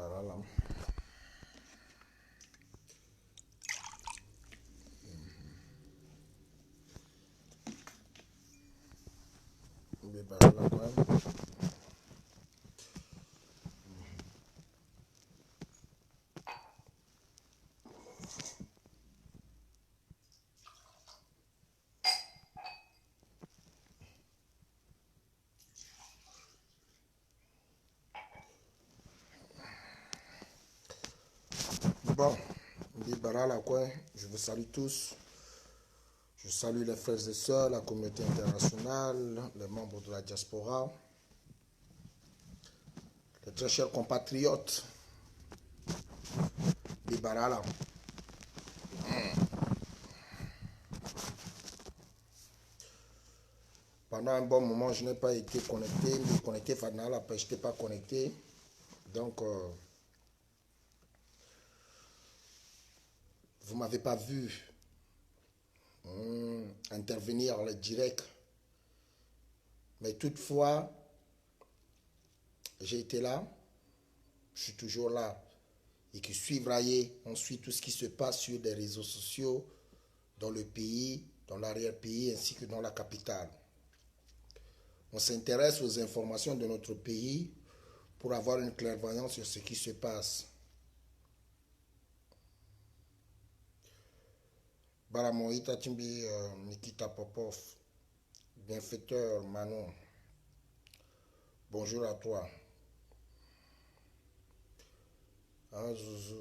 barala. Barala quoi. Bon, barala quoi. Je vous salue tous. Je salue les frères et sœurs, la communauté internationale, les membres de la diaspora, les très chers compatriotes. Barala. Pendant un bon moment, je n'ai pas été connecté. Mais connecté, je n'étais pas connecté. Donc, vous ne m'avez pas vu intervenir en direct. Mais toutefois, j'ai été là. Je suis toujours là. Et qui suivraillez, on suit tout ce qui se passe sur les réseaux sociaux, dans le pays, dans l'arrière-pays, ainsi que dans la capitale. On s'intéresse aux informations de notre pays pour avoir une clairvoyance sur ce qui se passe. Baramoïta Timbi Nikita Popov, bienfaiteur Manon, bonjour à toi.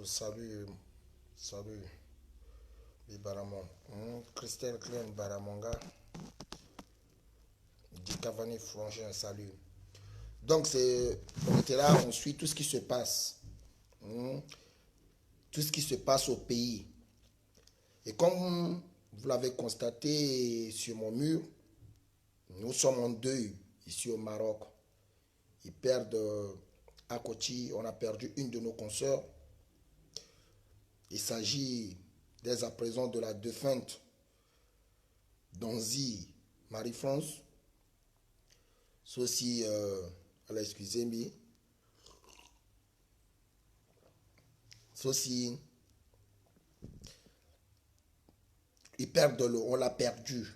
Salut, salut, Baramon. Christelle Klein Baramonga, Dikavani Frangin, salut. Donc, on était là, on suit tout ce qui se passe. Tout ce qui se passe au pays. Et comme vous l'avez constaté sur mon mur, nous sommes en deuil ici au Maroc. Ils perdent à Kochi, on a perdu une de nos consoeurs. Il s'agit dès à présent de la défunte Donzi Marie-France. Ceci, excusez-moi. Ceci, ils perdent l'eau, on l'a perdu.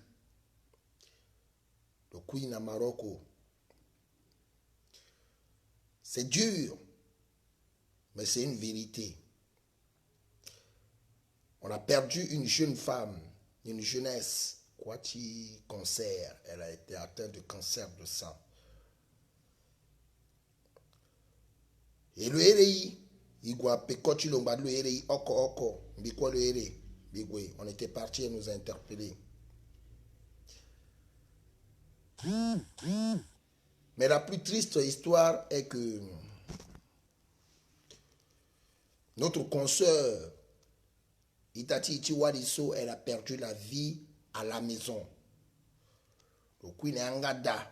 Le Queen à Maroc. C'est dur, mais c'est une vérité. On a perdu une jeune femme, une jeunesse, cancer. Elle a été atteinte de cancer de sang. Et le RI, on était parti et nous a interpellés. Mais la plus triste histoire est que notre consoeur, Itati Ichiwariso, elle a perdu la vie à la maison. Le Queen Angada.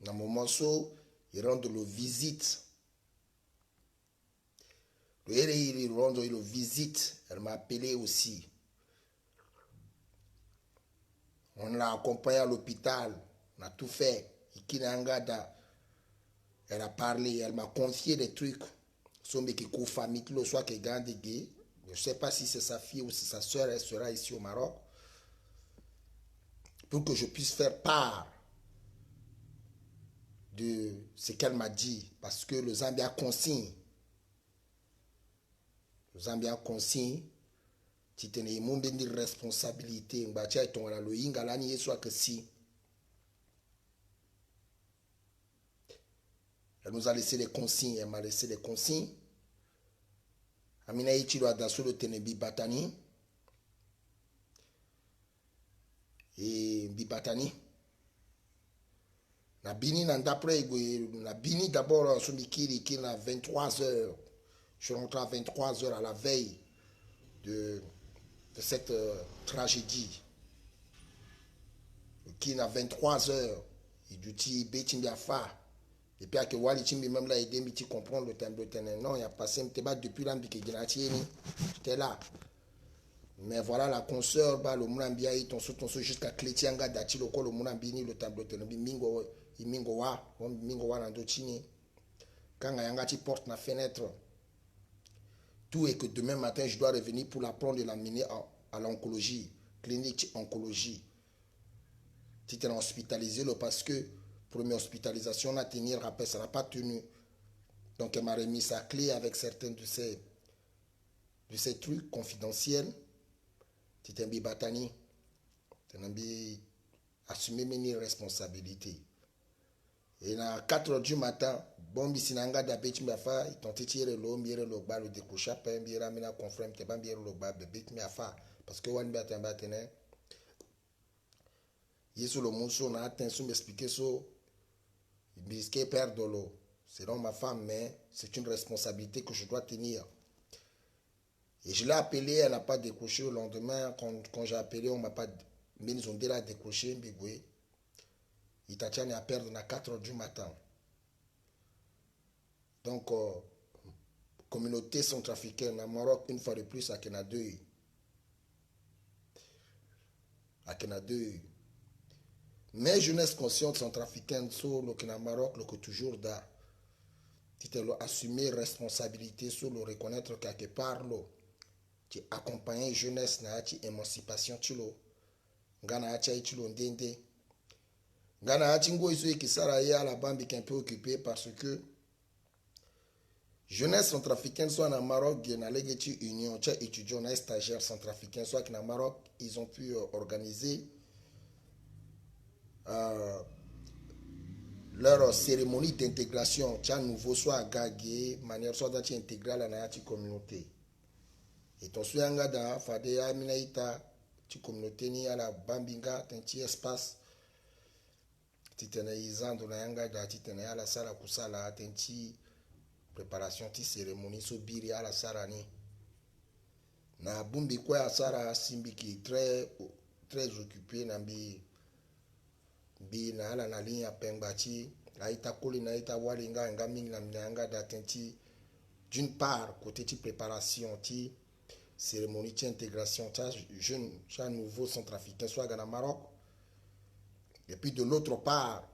Dans mon morceau, il rend le visite. Il rend le visite. Elle m'a appelé aussi. On l'a accompagnée à l'hôpital. On a tout fait. Ikina Angada. Elle a parlé, elle m'a confié des trucs. Je ne sais pas si c'est sa fille ou si sa soeur, elle sera ici au Maroc. Pour que je puisse faire part de ce qu'elle m'a dit. Parce que le Zambia consigne. Le Zambia consigne. Tu as une responsabilité. Elle nous a laissé les consignes. Elle m'a laissé les consignes. Amina Ichiro Adasso de Tenebi Batani. Et Bibatani. Na Bini d'après, na Bini d'abord sur Mikiri qui a 23 heures. Je suis rentré à 23 heures à la veille de cette tragédie. Qui a 23 heures. Il dit Betim Biafa. Et puis, que Wali Chimbi même là, aidé, tu comprends le temps de tenir. Non, il y a passé un débat depuis l'année que j'étais là. Mais voilà, la consoeur, le Mounambia, ton sou jusqu'à Clétianga, Dati, le Mounambini, le tableau de Mingo, mingo wa nando chini. Quand yanga tu porte la fenêtre, tout est que demain matin je dois revenir pour la prendre et l'amener à l'oncologie, clinique oncologie. Tu t'es hospitalisé parce que première hospitalisation, on a tenu rappel, ça n'a pas tenu. Donc elle m'a remis sa clé avec certains de ces trucs confidentiels. Tu t'es mis batani, tu t'es mis assumer mes responsabilités. Et à 4 h du matin, bon, bisinanga d'abé, tu m'as fait, il tentait de tirer l'eau, mire le bas, le décrocher, puis mire mina confrère, tu vas mire le bas, bébé, tu m'as fait. Parce que one batin batene, yesu le mousso, on a atteint, sous m'expliquer ça, il risquait perdre de l'eau. C'est donc ma femme, mais c'est une responsabilité que je dois tenir. Et je l'ai appelé, elle n'a pas décroché le lendemain. Quand j'ai appelé, on m'a pas. Mais ils ont déjà décroché, Mbigwe. Il t'a tenu à perdre à 4 h du matin. Donc, communauté centrafricaine, au Maroc, une fois de plus, à Kenadeu. À Kenadeu. Mais jeunesse consciente centrafricaine, sur le Maroc, le que toujours da. Tu t'es assumer responsabilité sur le reconnaître quelque part, tu accompagnes jeunesse, na tu émancipation, tu l'as. Gana tu l'as ndende. Gana tu ngo iso qui sara ya la bambi qui est un peu occupé parce que jeunesse centrafricaine soit en Maroc, dans les union, tu étudiants, on stagiaires centrafricains, soit en Maroc, ils ont pu organiser leur cérémonie d'intégration, tu as nouveau soit gagé, manière soit d'intégrer la communauté. Et ton souyanga da fade aminaita ti communauté ni ala bambinga tenti espace titene izando na yanga da titene ala sala kusala tenti préparation ti cérémonie so biri ala sara ni na bumbi kwa sara simbiki très occupé na bi na ala na ligne pengba ti aita koli na ita walinga ngamingi na yanga da tenti d'une part côté ti préparation ti cérémonie d'intégration, jeune, un nouveau centrafricain, soit au Maroc. Et puis de l'autre part,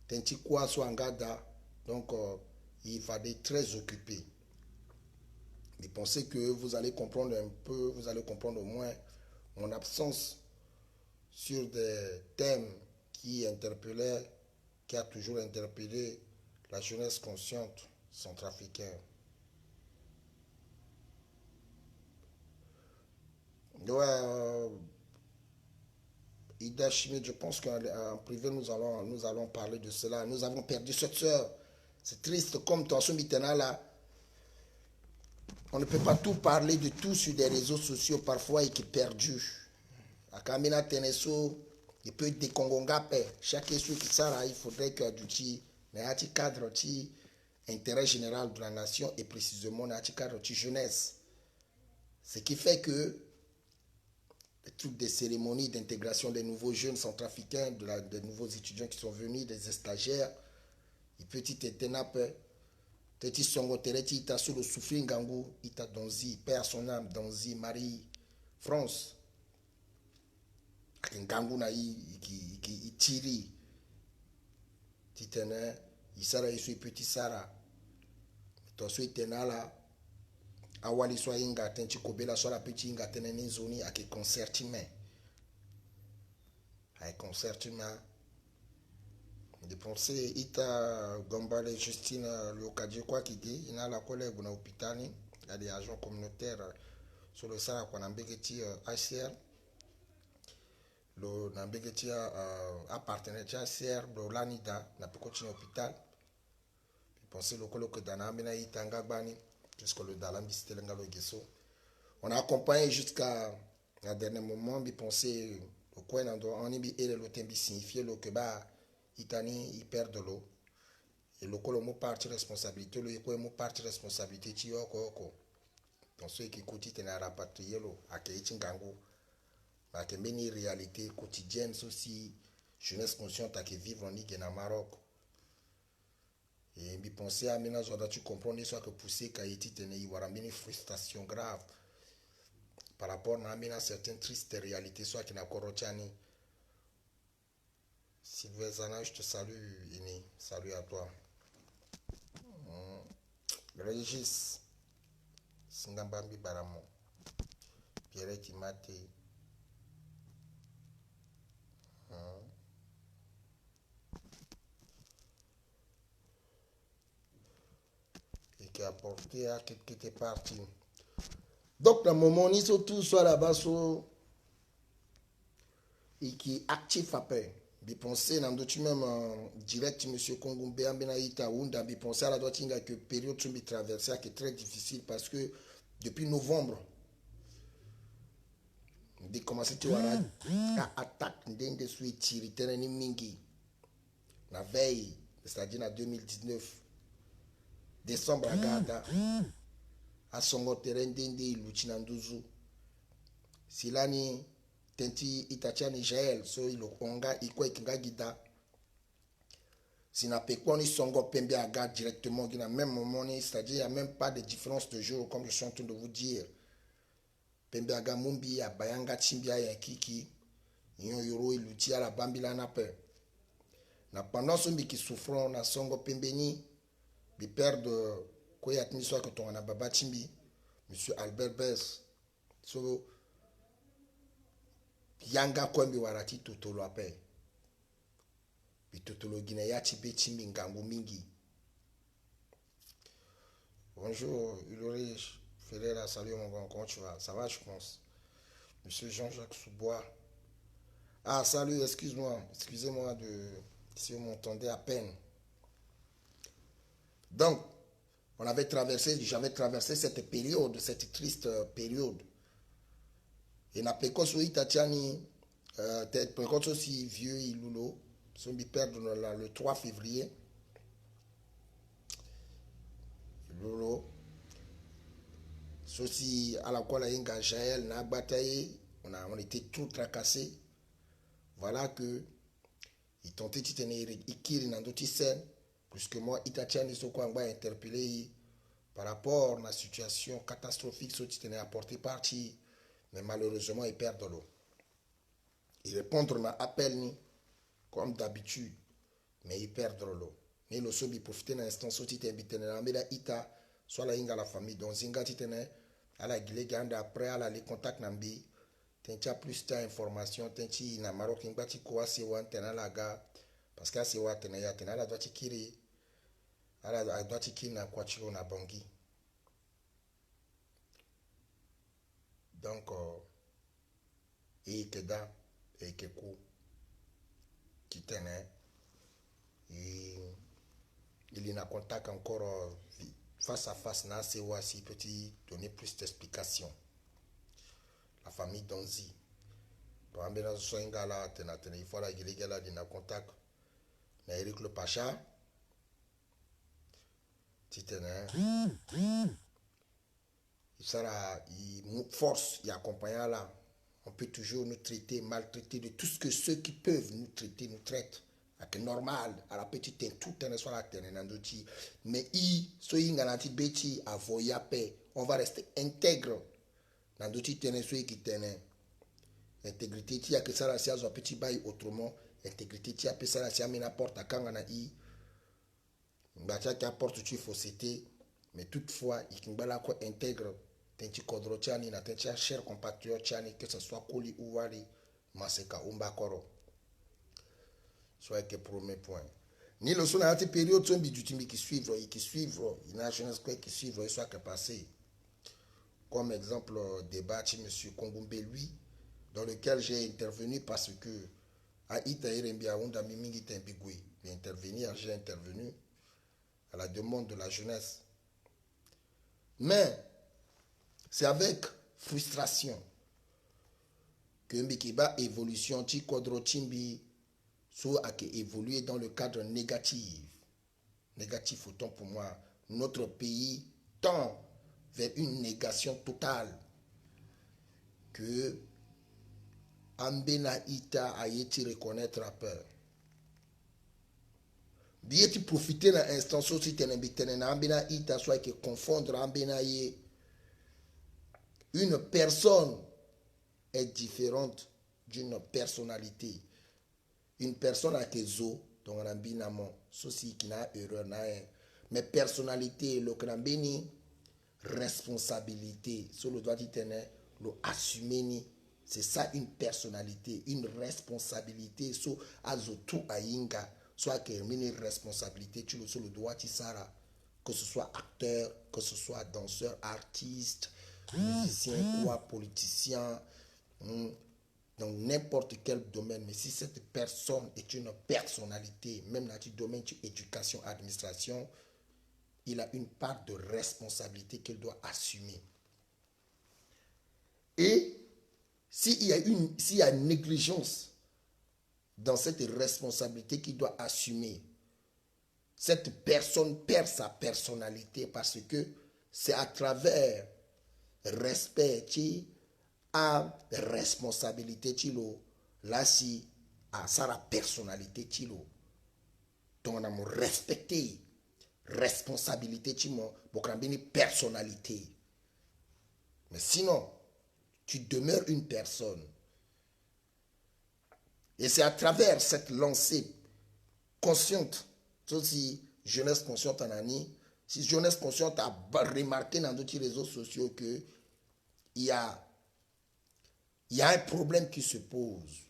Tentikwa soit en Gada, donc il va être très occupé. Mais pensez que vous allez comprendre un peu, vous allez comprendre au moins mon absence sur des thèmes qui interpellaient, qui a toujours interpellé la jeunesse consciente centrafricaine. Ouais, Ida Chimé, je pense qu'en privé, nous allons parler de cela. Nous avons perdu cette soeur. C'est triste comme ton soumitena là. On ne peut pas tout parler de tout sur des réseaux sociaux parfois et qui est perdu. À Kamina Teneso, il peut être des Congongapes. Chaque issue qui sera, il faudrait que du cadre intérêt général de la nation et précisément le cadre de jeunesse. Ce qui fait que les trucs des cérémonies d'intégration des nouveaux jeunes centrafricains, des nouveaux étudiants qui sont venus, des stagiaires, et petit étenape, petit songo tereti, ita sur le souffle ngangou, ita donzi, père son âme, donzi, Marie, France, ngangou na qui tiri, titene, isara isu petit sara, tosu itenala, awali soit inga tenchi kobela soit la petit inga teneni zoni ake concertiment ay concertiment de penser ita gombale Justine Lokaji kwa kidi ina la collègue na hôpitani il y a des agents communautaires sur le sara kwa nambegeti HCR lo nambegeti appartenait à HCR do lanida na pekoti hôpital penser le colloque danamina itanga bani puisque le Dalambi c'était le Gesso. On a accompagné jusqu'à un dernier moment, mais penser au coin on y et le tembi signifier le que bah itani il perd de l'eau et le col mo parti responsabilité le ko mo parti responsabilité ti oko dans ceux qui écoutent tena rapatrier l'eau à Keichingango bah que meni réalité quotidienne aussi jeunesse consciente à qui vivre en Nigeria Maroc. Et je pensais à maintenant, tu comprends, soit que pousser Kaiti tenait, il y aura une frustration grave par rapport à certaines tristes réalités, soit qu'il y a Korochani. Sylvain Zana, je te salue, Ini. Salut à toi. Régis, Singambambi Baramo, Pierre Timate, et qui a porté à qui était parti. Donc, le moment où ils tout soit là-bas, et qui est actif après. Je pense que même en direct, M. Kongumbe, Ambenaïta, Ounda, je pense à la que la période que je traversée est très difficile parce que depuis novembre, de commencer à attaquer des suites tirées mingi la veille, c'est-à-dire en 2019, décembre à Gada, à son terrain d'Inde, Luchinanduzu, Silani, Tenti, Itacha, Niger, so il onga, ikwe kingagida. Si n'a pas quoi, ni songo pembe à Gada directement, il y a même moment, c'est-à-dire il n'y a même pas de différence de jour, comme je suis en train de vous dire. Pembe à Mumbi, à Bayanga, Chimbia, et Kiki, Yon Yoro, et Lutia, la Bambila, n'a pas. Na pendant ce qui souffrent na songo pembeni bi père de koyat mi soit que ton na baba chimbi monsieur Albert Bess so yanga kwembi warati totolo ape bi totolo gina ya chibe chimbi ngangu mingi. Bonjour Ulrich Ferreira, salut mon grand, comment tu vas? Ça va je pense. Monsieur Jean-Jacques Soubois. Ah salut, excusez-moi de si vous m'entendez à peine. Donc, j'avais traversé cette période, cette triste période. Et na pekoso itatiani, pekoso si vieux ilulo, son bi perdre le 3 février. Ilulo, ceci à la quoi la inga Jaël na bataillé, on était tout tracassé. Voilà que il tentait de tenir ikiri dans d'autres scènes, puisque moi itatiani soko anga interpellé par rapport à la situation catastrophique ce qui tenait apporté partie, mais malheureusement ils perdent l'eau. Ils répondent à l'appel comme d'habitude, mais ils perdent l'eau. Mais le sobi profiter d'un instant so ti t'invite na mela ita soit la inga la famille donc zinga ti tene ala gile ganda après ala les contacts nambi tencha plus ta information tenchi na Maroc ngba ti ko ase wan tena la ga parce que ase wa tena ya tena la doit ti kiri ala doit ti kiri na kwachiro na bangi. Donc et keda et keku qui tenait et il est en contact encore face à face na c'est si petit donner plus d'explications. La famille Donzi pour amener so ingala tena il faut la giligala dina contact na Eric le Pacha titene il sera il force il accompagne là. On peut toujours nous traiter, maltraiter de tout ce que ceux qui peuvent nous traiter, nous traitent. C'est normal, à la petite tout est sur la terre, mais soyez garanti beti à voya paix, on va rester intègre dans d'autres terrains soyez qui tenent intégrité qui a que ça la sia zo petit bail autrement intégrité qui a que ça la sia mais n'importe à quand on a i bacha qui apporte tu fausseté mais toutefois il kimbala quoi intègre tenchi kodro chani na tenchi cher compatriote chani que ce soit Koli ou Wali Maseka Umbakoro soit que premier point ni le son à cette période son bidutimi qui suivent il y a jeunesse qui suivent et soit que passé comme exemple débat chez monsieur Kongumbe lui dans lequel j'ai intervenu parce que à Itaïrembia Onda Mimingi Tembigui j'ai intervenu à la demande de la jeunesse mais c'est avec frustration que Mbikiba évolution ti kodro timbi so a évolué dans le cadre négatif. Négatif autant pour moi. Notre pays tend vers une négation totale que Ambena Ita a été reconnaître la peur. Bien tu profiter d'un instant si tu es Ambena Ita soit que confondre Ambena Ye. Une personne est différente d'une personnalité. une personne à Kezo, donc on a binamo, ceci qui n'a erreur, mais personnalité, le Krambini, responsabilité, sur le droit d'itenir, le assumer, c'est ça une personnalité, une responsabilité, so azotu ayinga, soit que une responsabilité, tu le sur le droit tisara, que ce soit acteur, que ce soit danseur, artiste, musicien, quoi, politicien, dans n'importe quel domaine. Mais si cette personne est une personnalité, même dans le domaine de l'éducation, administration, il a une part de responsabilité qu'il doit assumer. Et s'il y a une négligence dans cette responsabilité qu'il doit assumer, cette personne perd sa personnalité parce que c'est à travers respect à responsabilité chilo là si à sa personnalité chilo donc on a mon respecter responsabilité chimo bokrambini personnalité. Mais sinon tu demeures une personne et c'est à travers cette lancée consciente, si jeunesse consciente en année, si jeunesse consciente a remarqué dans d'autres réseaux sociaux que il y a un problème qui se pose.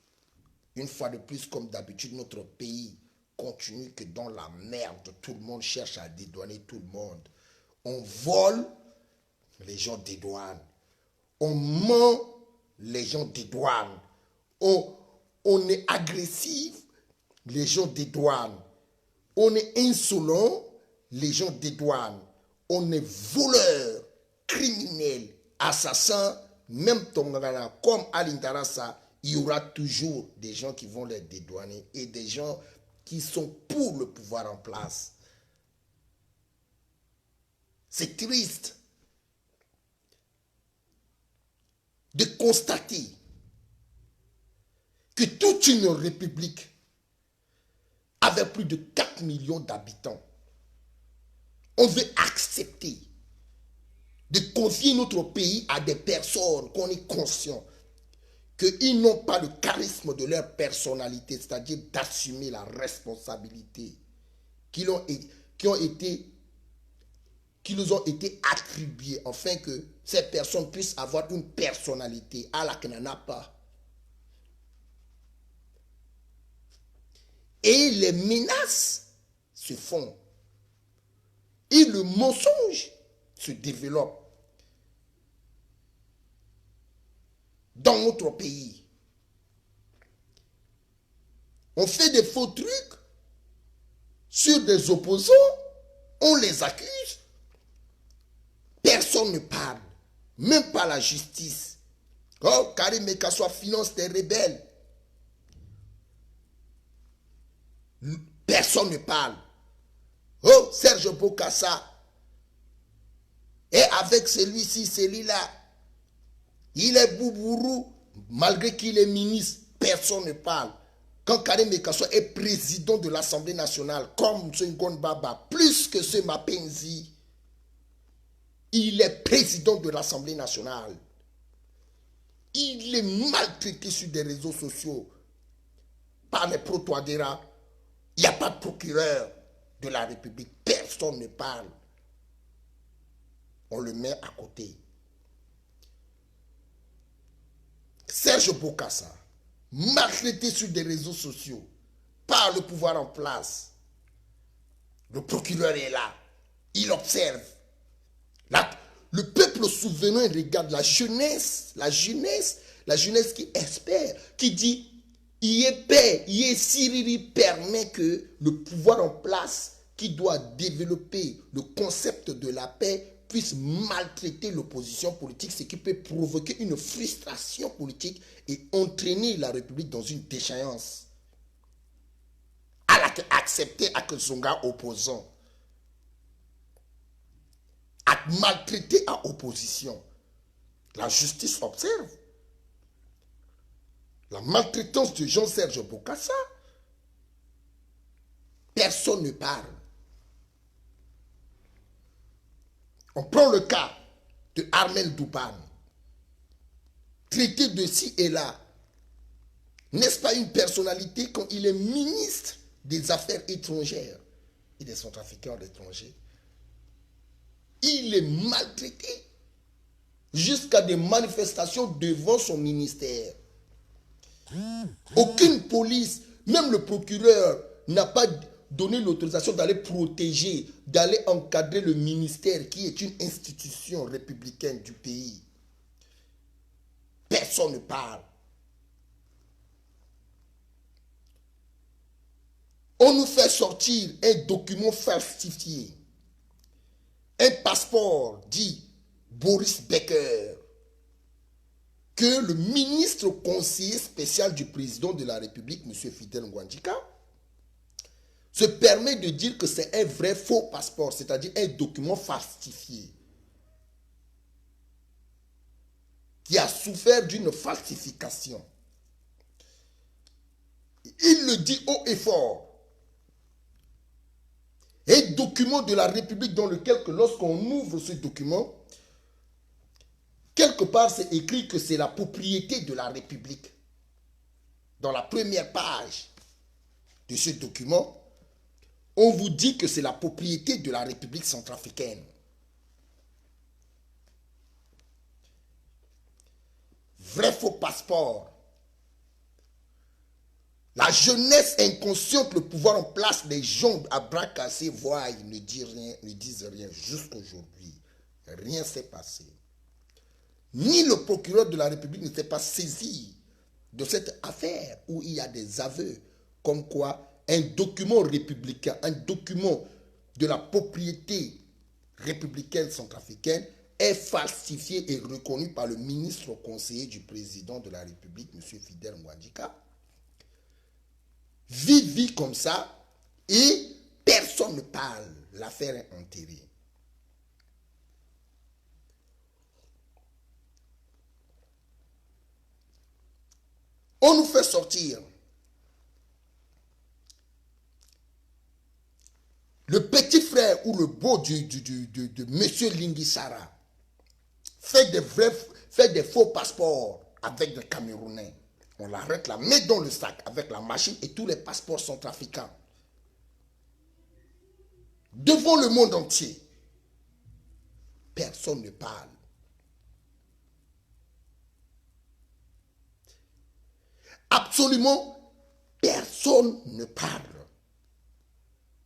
Une fois de plus, comme d'habitude, notre pays continue que dans la merde. Tout le monde cherche à dédouaner tout le monde. On vole, les gens dédouanent. On ment, les gens dédouanent. On est agressif, les gens dédouanent. On est insolent, les gens dédouanent. On est voleur, criminel, assassin, même Tongana, comme Alintarasa, il y aura toujours des gens qui vont les dédouaner et des gens qui sont pour le pouvoir en place. C'est triste de constater que toute une république avec plus de 4 millions d'habitants, on veut accepter de confier notre pays à des personnes qu'on est conscient qu'ils n'ont pas le charisme de leur personnalité, c'est-à-dire d'assumer la responsabilité qui nous ont été attribuées, afin que ces personnes puissent avoir une personnalité à laquelle n'en a pas. Et les menaces se font. Et le mensonge se développe dans notre pays. On fait des faux trucs sur des opposants, on les accuse, personne ne parle, même pas la justice. Oh, Karim Mekasswa finance des rebelles. Personne ne parle. Oh, Serge Bokassa. Et avec celui-ci, celui-là, il est Boubourou, malgré qu'il est ministre, personne ne parle. Quand Karim Mekasswa est président de l'Assemblée nationale, comme Senghon Baba, plus que ce Mapenzi, il est président de l'Assemblée nationale. Il est maltraité sur des réseaux sociaux par les protoadéras. Il n'y a pas de procureur de la République. Personne ne parle. On le met à côté. Serge Bokassa, maltraité sur des réseaux sociaux par le pouvoir en place. Le procureur est là. Il observe. Le peuple souverain regarde la jeunesse qui espère, qui dit il est paix, il est Siriri permet que le pouvoir en place qui doit développer le concept de la paix puisse maltraiter l'opposition politique, ce qui peut provoquer une frustration politique et entraîner la République dans une déchéance. À la accepter à que Zonga opposant, à maltraiter à opposition. La justice observe. La maltraitance de Jean-Serge Bokassa. Personne ne parle. On prend le cas de Armel Douban, traité de ci et là. N'est-ce pas une personnalité quand il est ministre des Affaires étrangères et des centrafricains à l'étranger? Il est maltraité jusqu'à des manifestations devant son ministère. Aucune police, même le procureur, n'a pas donné l'autorisation d'aller protéger, d'aller encadrer le ministère qui est une institution républicaine du pays. Personne ne parle. On nous fait sortir un document falsifié, un passeport dit Boris Becker, que le ministre conseiller spécial du président de la République, M. Fidel Ngwadjika, se permet de dire que c'est un vrai faux passeport, c'est-à-dire un document falsifié, qui a souffert d'une falsification. Il le dit haut et fort. Un document de la République dans lequel, lorsqu'on ouvre ce document, quelque part c'est écrit que c'est la propriété de la République. Dans la première page de ce document, on vous dit que c'est la propriété de la République centrafricaine. Vrai faux passeport. La jeunesse inconsciente, le pouvoir en place, les gens à bras cassés voient, ils ne disent rien. Jusqu'aujourd'hui, rien s'est passé. Ni le procureur de la République ne s'est pas saisi de cette affaire où il y a des aveux comme quoi un document républicain, un document de la propriété républicaine centrafricaine est falsifié et reconnu par le ministre conseiller du président de la République, M. Fidel Ngwadjika. Vit comme ça et personne ne parle. L'affaire est enterrée. On nous fait sortir le petit frère ou le beau de M. Lingisara fait des faux passeports avec des Camerounais. On l'arrête là, met dans le sac avec la machine et tous les passeports centrafricains. Devant le monde entier. Personne ne parle. Absolument personne ne parle.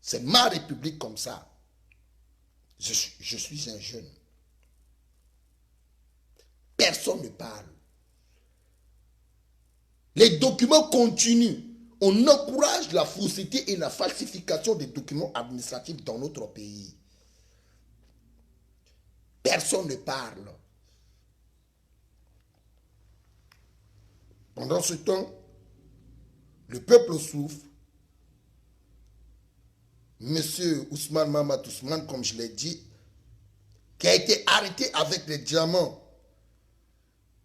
C'est ma république comme ça. Je suis un jeune. Personne ne parle. Les documents continuent. On encourage la fausseté et la falsification des documents administratifs dans notre pays. Personne ne parle. Pendant ce temps, le peuple souffre. Monsieur Ousmane Mahamat Ousmane, comme je l'ai dit, qui a été arrêté avec des diamants,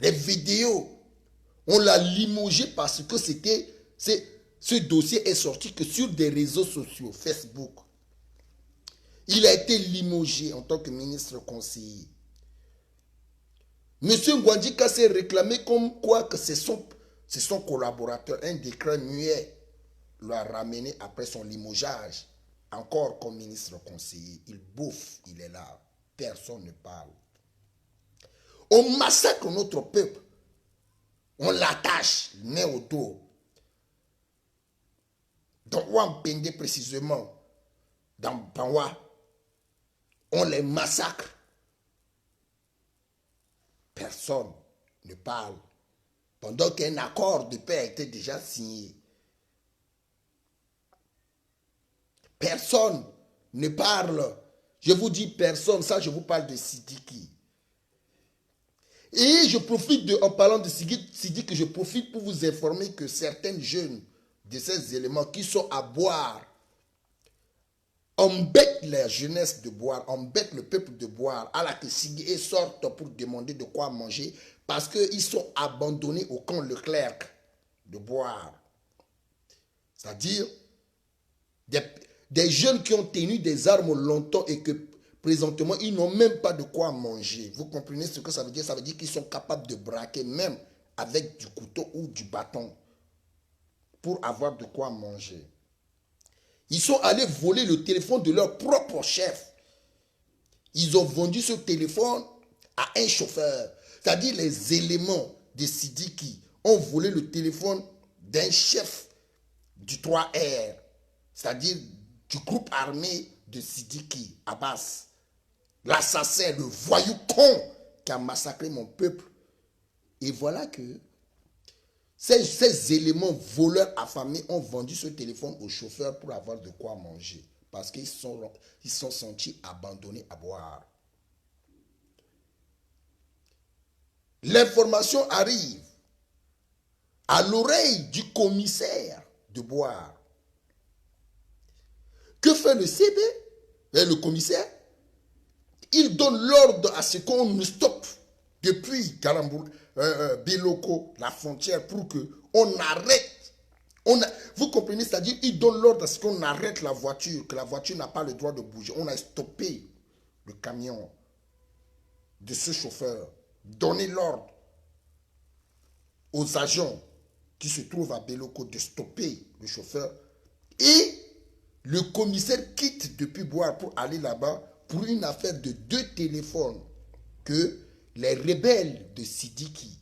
les vidéos, on l'a limogé parce que ce dossier est sorti que sur des réseaux sociaux, Facebook. Il a été limogé en tant que ministre conseiller. Monsieur Ngwadjika s'est réclamé comme quoi que c'est son collaborateur, un décret muet, l'a ramené après son limogeage, encore comme ministre conseiller. Il bouffe, il est là. Personne ne parle. On massacre notre peuple. On l'attache, nez au dos. Dans Wampende précisément, dans Banwa, on les massacre. Personne ne parle. Pendant qu'un accord de paix a été déjà signé. Personne ne parle. Je vous dis personne, ça je vous parle de Sidiki. Et je profite en parlant de Sidiki, je profite pour vous informer que certains jeunes de ces éléments qui sont à boire embêtent la jeunesse de boire, embêtent le peuple de boire, à la que Sidiki sortent pour demander de quoi manger parce qu'ils sont abandonnés au camp Leclerc de boire. C'est-à-dire des jeunes qui ont tenu des armes longtemps et que présentement, ils n'ont même pas de quoi manger. Vous comprenez ce que ça veut dire? Ça veut dire qu'ils sont capables de braquer même avec du couteau ou du bâton. pour avoir de quoi manger. Ils sont allés voler le téléphone de leur propre chef. Ils ont vendu ce téléphone à un chauffeur. C'est-à-dire les éléments de Sidiki ont volé le téléphone d'un chef du 3R. C'est-à-dire du groupe armé de Sidiki, Abbas. L'assassin, le voyou con qui a massacré mon peuple. Et voilà que ces éléments voleurs affamés ont vendu ce téléphone au chauffeur pour avoir de quoi manger. Parce qu'ils sont sentis abandonnés à boire. L'information arrive à l'oreille du commissaire de boire. Que fait le CB, le commissaire? Il donne l'ordre à ce qu'on nous stoppe depuis Biloko, la frontière, pour qu'on arrête. Vous comprenez, c'est-à-dire il donne l'ordre à ce qu'on arrête la voiture, que la voiture n'a pas le droit de bouger. On a stoppé le camion de ce chauffeur. Donner l'ordre aux agents qui se trouvent à Biloko de stopper le chauffeur. Et le commissaire quitte depuis boire pour aller là-bas pour une affaire de 2 téléphones que les rebelles de Sidiki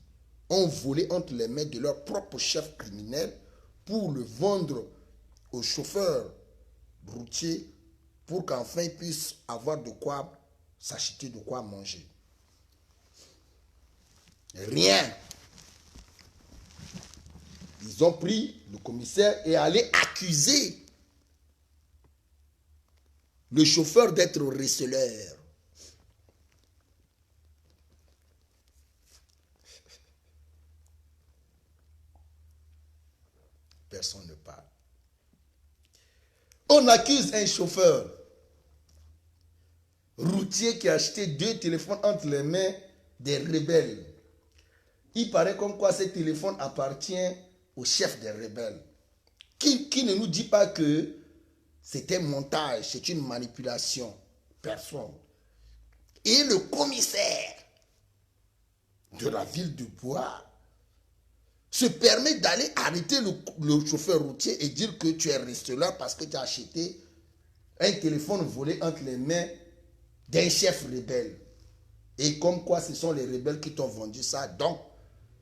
ont volé entre les mains de leur propre chef criminel pour le vendre au chauffeur routier pour qu'enfin ils puissent avoir de quoi s'acheter de quoi manger. Rien. Ils ont pris le commissaire et allé accuser le chauffeur d'être receleur. Personne ne parle. On accuse un chauffeur routier qui a acheté 2 téléphones entre les mains des rebelles. Il paraît comme quoi ce téléphone appartient au chef des rebelles. Qui ne nous dit pas que c'est un montage, c'est une manipulation. Personne. Et le commissaire de la ville de Bois se permet d'aller arrêter le chauffeur routier et dire que tu es resté là parce que tu as acheté un téléphone volé entre les mains d'un chef rebelle. Et comme quoi ce sont les rebelles qui t'ont vendu ça, donc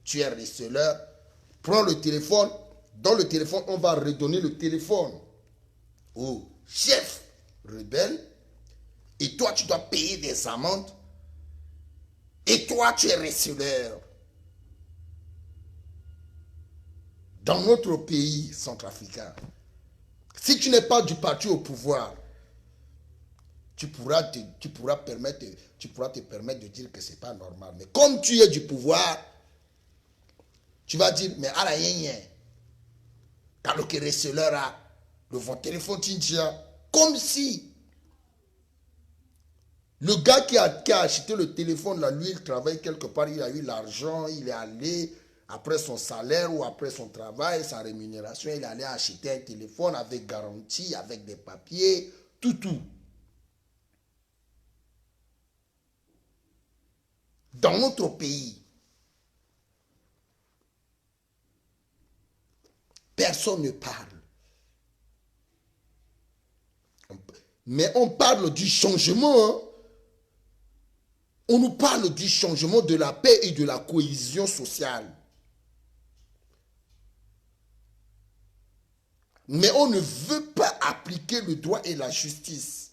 tu es resté là. Prends le téléphone, dans le téléphone, on va redonner le téléphone au chef rebelle. Et toi, tu dois payer des amendes. Et toi, tu es receleur. Dans notre pays centrafricain, si tu n'es pas du parti au pouvoir, tu pourras te permettre de dire que ce n'est pas normal. Mais comme tu es du pouvoir, tu vas dire, mais à la yen, quand le receleur a le téléphone, comme si le gars qui a acheté le téléphone, là, lui, il travaille quelque part, il a eu l'argent, il est allé, après son salaire ou après son travail, sa rémunération, il est allé acheter un téléphone avec garantie, avec des papiers, tout. Dans notre pays, personne ne parle. Mais on parle du changement. Hein? On nous parle du changement de la paix et de la cohésion sociale. Mais on ne veut pas appliquer le droit et la justice.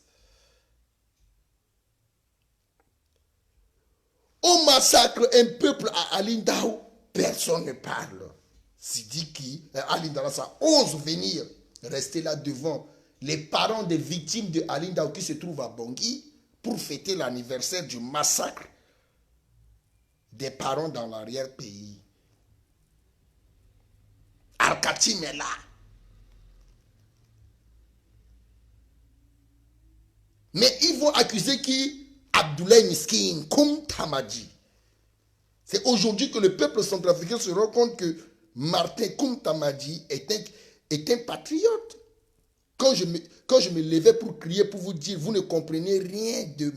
On massacre un peuple à Alindao, personne ne parle. Sidiki, Alindao, ça ose venir rester là devant les parents des victimes de Alindao qui se trouvent à Bangui pour fêter l'anniversaire du massacre des parents dans l'arrière-pays. Al-Khatim est là. Mais ils vont accuser qui? Abdoulaye Miskin, comme Tamadji. C'est aujourd'hui que le peuple centrafricain se rend compte que Martin Koum Tamadji est un patriote. Quand je me levais pour crier, pour vous dire, vous ne comprenez rien de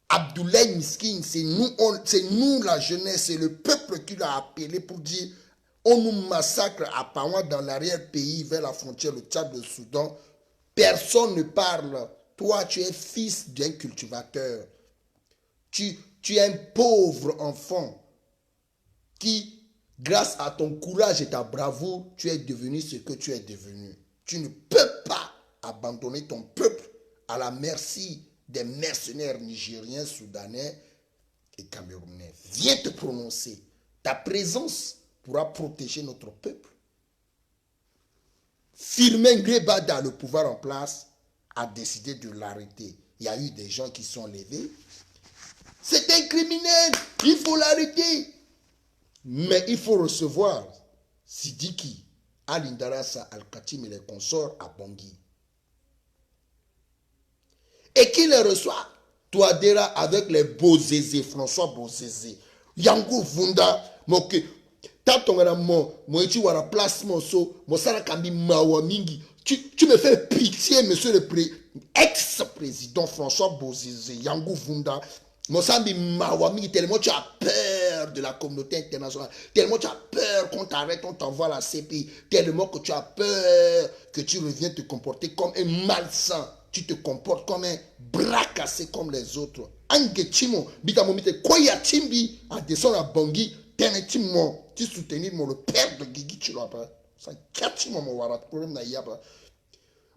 Abdoulaye Miskin, c'est nous la jeunesse, c'est le peuple qui l'a appelé pour dire, on nous massacre à Paouan dans l'arrière-pays vers la frontière, le Tchad, le Soudan. Personne ne parle. Toi, tu es fils d'un cultivateur. Tu es un pauvre enfant qui, grâce à ton courage et ta bravoure, tu es devenu ce que tu es devenu. Tu ne peux pas abandonner ton peuple à la merci des mercenaires nigériens, soudanais et camerounais. Viens te prononcer. Ta présence pourra protéger notre peuple. Firmin Gbada, le pouvoir en place, a décidé de l'arrêter. Il y a eu des gens qui sont levés. C'est un criminel, il faut l'arrêter. Mais il faut recevoir Sidiki, Alindarassa, Al-Khatim et les consorts à Bangui. Et qui les reçoit? Touadéra avec les Bozézé, François Bozézé. Yango Vunda, Moke. Tatongara mo tu vois la place mon so, mo sara kambi mawa mingi. Tu me fais pitié, monsieur le ex-président François Bozézé, Yango Vunda. Mo sambi mawa mingi, tellement tu as peur de la communauté internationale, tellement tu as peur qu'on t'arrête, on t'envoie à la CPI, tellement que tu as peur que tu reviens te comporter comme un malsain. Tu te comportes comme un bras cassé comme les autres. Angetimo, bitamomite, koya timbi, à descendre à Bangui, tenetimo, tu soutenir le père de Guigui, tu l'as pas. Ça kiatimo, mon warat, problème na yaba.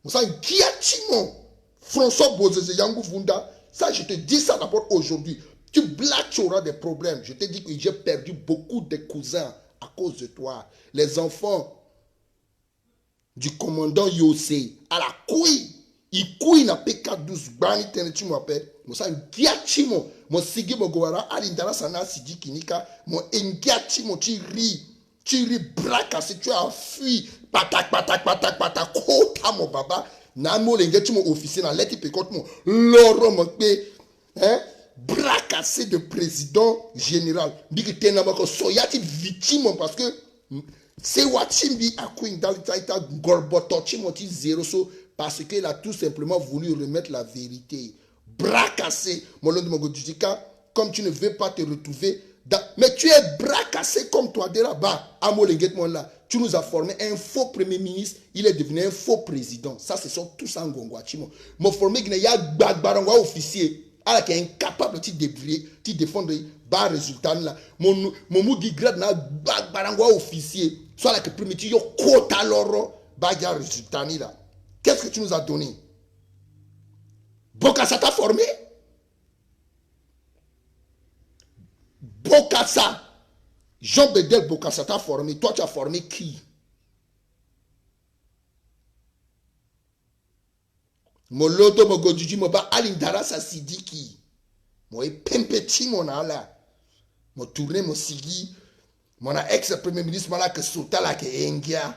Ça kiatimo, François Bozézé, Yango Vunda, ça je te dis ça d'abord aujourd'hui. Tu blagues, tu auras des problèmes. Je te dis que j'ai perdu beaucoup de cousins à cause de toi. Les enfants du commandant Yossé, à la couille. Il couille na PK12 bani teneti mo appelle mo sa ngiachi mo sigi mo goara alindara sana sidi kinika mo ngiachi mo tu ri braka si tu as fui patak kota mo baba na mo lengechi mo officier na leti pekot mo loro mo pe braka c'est de président général bigi tena mo ko soyati victime parce que c'est Wachimbi a couille dans l'Itaïta gorbotochi mo ti zéro so. Parce qu'il a tout simplement voulu remettre la vérité. Bras cassé. Comme tu ne veux pas te retrouver. Mais tu es bras cassé comme toi. Tu nous as formé un faux premier ministre. Il est devenu un faux président. Ça, ce sont tous en Gongwachimo. Mon formé qu'il y a un officier. Alors qui est incapable de te défendre. Bas résultat là. Mon moudi grade na bagbarangwa officier. Soit là que premier yo kota loro. Baga résultat là. Qu'est-ce que tu nous as donné? Bokassa t'a formé? Bokassa. Jean-Bedel Bokassa t'a formé. Toi, tu as formé qui? Moloto Mogodjuji Moba Alindara Sidiki. Moi, Pempeti mon ala. Mon tourné, mon sigi. Mon ex-premier ministre, mon que Souta la que Engia.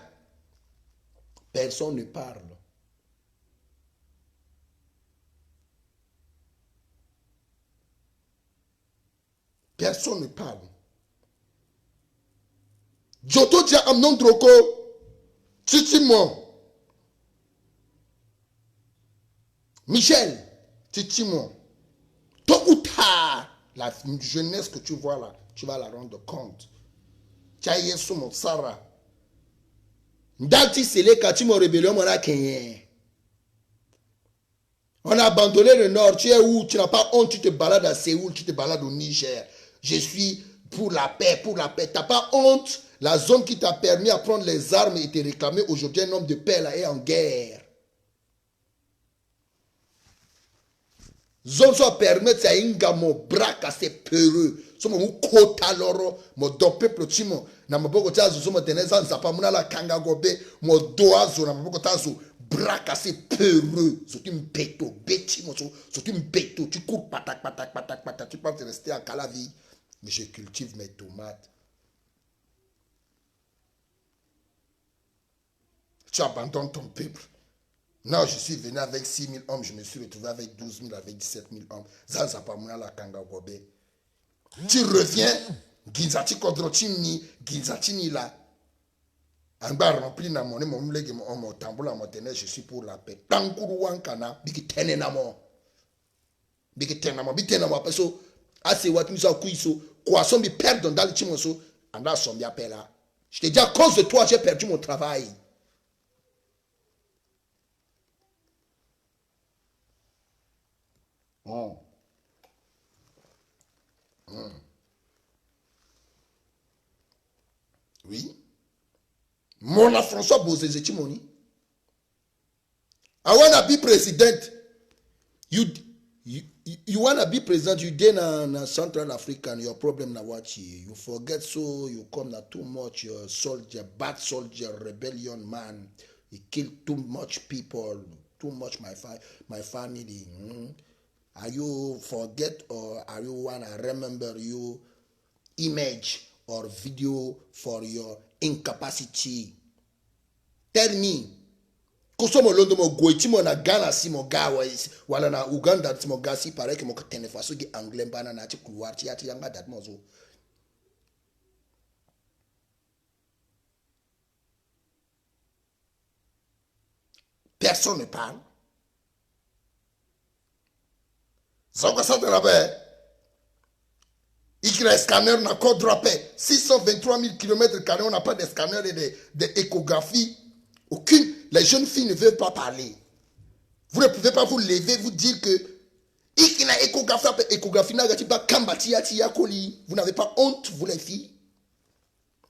Personne ne parle. Personne ne parle. Joto dia amnon droko. Titimon. Michel. Titimon. Tôt ou tard, la jeunesse que tu vois là, tu vas la rendre compte. Tchaye Soumon Sarah. Ndati Sele Katimo Rébellion Mona Kenyen. On a abandonné le Nord. Tu es où? Tu n'as pas honte. Tu te balades à Séoul, tu te balades au Niger. Je suis pour la paix, pour la paix. Tu n'as pas honte. La zone qui t'a permis à prendre les armes et te réclamer aujourd'hui un homme de paix là est en guerre. Zone soit permettre ça inga mon bras cassé peureux. Somo mu kota loro mo do peuple timo na maboko tazo somo teneza nzapa muna la kanga gobe mo doazo na maboko tazo bras cassé peureux. Surtout un béto, bétimo, surtout un béto. Tu cours patak. Tu penses rester en Calavi. Mais je cultive mes tomates. Tu abandonnes ton peuple. Non, je suis venu avec 6 000 hommes. Je me suis retrouvé avec 12 000, avec 17 000 hommes. Zanzapamuna la kanga gobe. Tu reviens. Ginzati kodrotini, ginzati ni la. Anga rempli na monnaie, mon lègue, mon tambour, mon ténèbre, je suis pour la paix. Tankuru wankana, bigi tenenamo. Bigi tenenamo, bigi tenenamo. Parce que, assez wat misa kuiso, croissant bi perdre dans le timoso, anda sombi appela. Je te dis, à cause de toi, j'ai perdu mon travail. Oh. Oui. Mona François Bozé Chimoni. I wanna be president. You wanna be president, you dey na Central Africa and your problem na what you forget, so you come na too much soldier, bad soldier, rebellion man. You kill too much people, too much my family. Are you forget or are you wanna remember you image or video for your incapacity? Tell me. Kosomo londo mo goitimo na Ghana si mo gawa wala na Uganda si mo gasi pare ke mo katene faso gi anglais bana na ti couloir ti ati yanga dat mozo. Personne ne parle. Zonga sa de la be. Ikra scanner na code rappel 623 000 km², on n'a pas de scanner et de échographie. Aucune. Les jeunes filles ne veulent pas parler. Vous ne pouvez pas vous lever, vous dire que vous n'avez pas honte, vous les filles.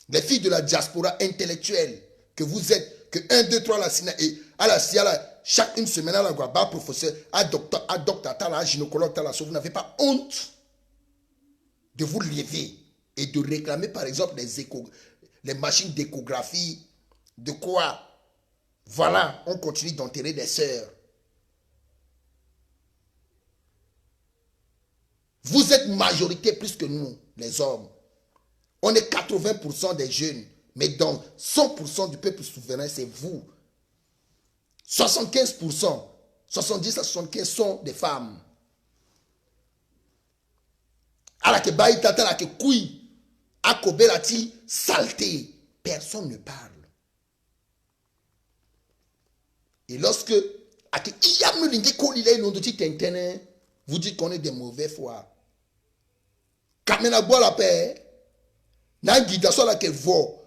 Les filles de la diaspora intellectuelle que vous êtes, que 1, 2, 3, la Sina et à la Siala, chaque une semaine à la Guaba, professeur, à docteur, à gynécologue, vous n'avez pas honte de vous lever et de réclamer par exemple les machines d'échographie, de quoi? Voilà, on continue d'enterrer des sœurs. Vous êtes majorité plus que nous, les hommes. On est 80% des jeunes, mais dans 100% du peuple souverain, c'est vous. 75%, 70 à 75 sont des femmes. Alors que Baï Tata, la que Koui, à Kobelati, saleté, personne ne parle. Et lorsque vous dites qu'on est des mauvais foi. Kamena boit la paix. N'a guida soit la que vaut.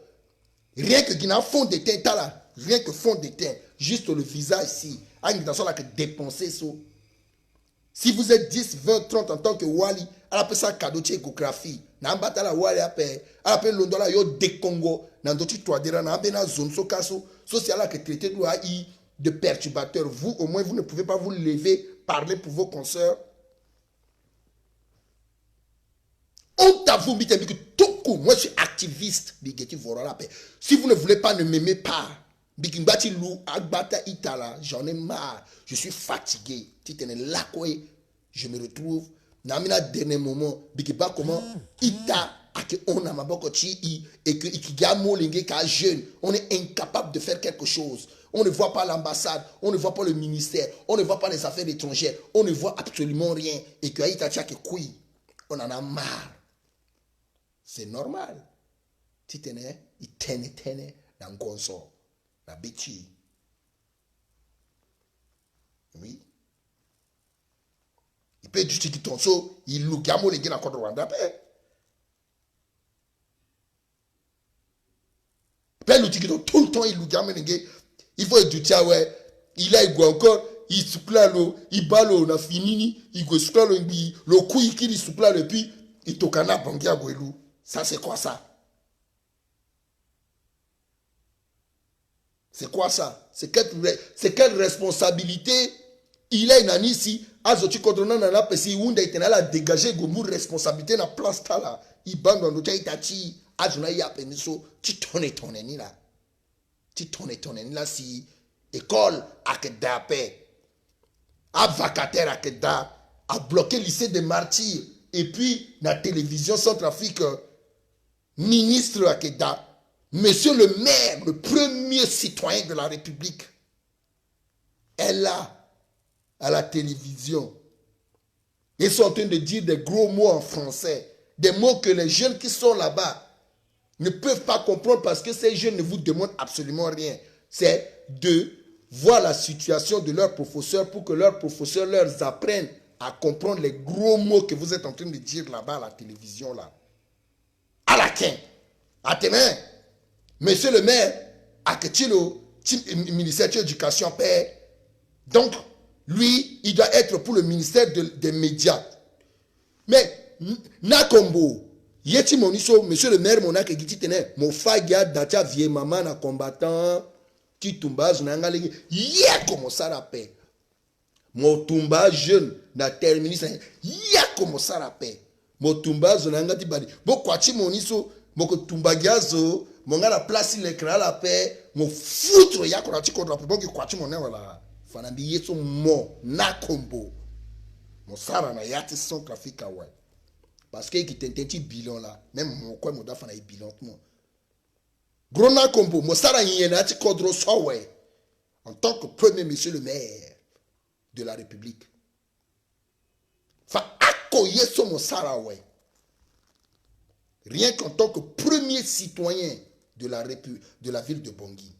Rien que Guina fond de teint, là. Rien que fond de teint. Juste le visage ici. A guida soit la que dépenser ça. Si vous êtes 10, 20, 30 en tant que Wali, elle appelle ça cadeau de échographie. N'a pas la Wali appelle. Elle appelle l'ondola yo de Congo. N'a d'autres toi dira n'a pas zone so kaso. Social la que traité de perturbateurs. Vous, au moins, vous ne pouvez pas vous lever, parler pour vos consoeurs. Honte à vous, moi je suis activiste. Si vous ne voulez pas, ne m'aimez pas. J'en ai marre. Je suis fatigué. Je me retrouve. Namina dernier moment. Comment Ita on a et que jeune. On est incapable de faire quelque chose. On ne voit pas l'ambassade, on ne voit pas le ministère, on ne voit pas les affaires étrangères, on ne voit absolument rien. Et que on en a marre. C'est normal. Si tu es, il tenait dans le consort. La bêtise. Oui. Il peut juste dire ton saut, il loue gamo les gars dans le Rwanda. Plein d'outils qui tout le temps, il loue gamo les gars. Il faut être ouais. Il a encore, il souple l'eau, il bat l'eau, on a fini, il go souple l'eau, le coup il souple l'eau, et puis il tokana bangia goelou. Ça c'est quoi ça? C'est quoi ça? C'est quelle responsabilité il a une ici? Azochi kodrona na pesi wunda itena la dégager gomu responsabilité na place ta là. Il bande dans l'hôtel itachi azuna ya peniso titone ni là. Titone ni là si école akeda paix. A vacataire akeda a bloqué lycée des martyrs et puis la télévision Centrafrique ministre akeda. Monsieur le maire, le premier citoyen de la République, est là, à la télévision. Ils sont en train de dire des gros mots en français. Des mots que les jeunes qui sont là-bas ne peuvent pas comprendre parce que ces jeunes ne vous demandent absolument rien. C'est de voir la situation de leurs professeurs pour que leurs professeurs leur apprennent à comprendre les gros mots que vous êtes en train de dire là-bas à la télévision. Là. À la quin. À tes mains. Monsieur le maire, à que le ministère de l'éducation paie. Donc, lui, il doit être pour le ministère des médias. Mais, Nakombo, Yeti Moniso, monsieur le maire, mon ak egiti tene, mon fagia dacha vie maman na combattant, qui tumba zunangalegi, y'a comme ça la paix. Mon tumba jeune, na terminé, y'a comme ça la paix. Mon tumba zunangati badi. Bon, quoi ti moniso, mon tumba gazo, mon gars la place l'écran la paix, mon foutre, y'a qu'on a ti contre la paix, bon, quoi ti mon voilà. Fanambi yeso mo, Nakombo. Mon sara na yati son trafic à ouais. Parce que qui t'interdit bilan là, même mon quoi mon dafana est bilan tout monde. Gros Nakombo, mon sara yena ti kodro sowe en tant que premier monsieur le maire de la République. Fa akoye so mon sara ouais. Rien qu'en tant que premier citoyen de la ville de Bangui.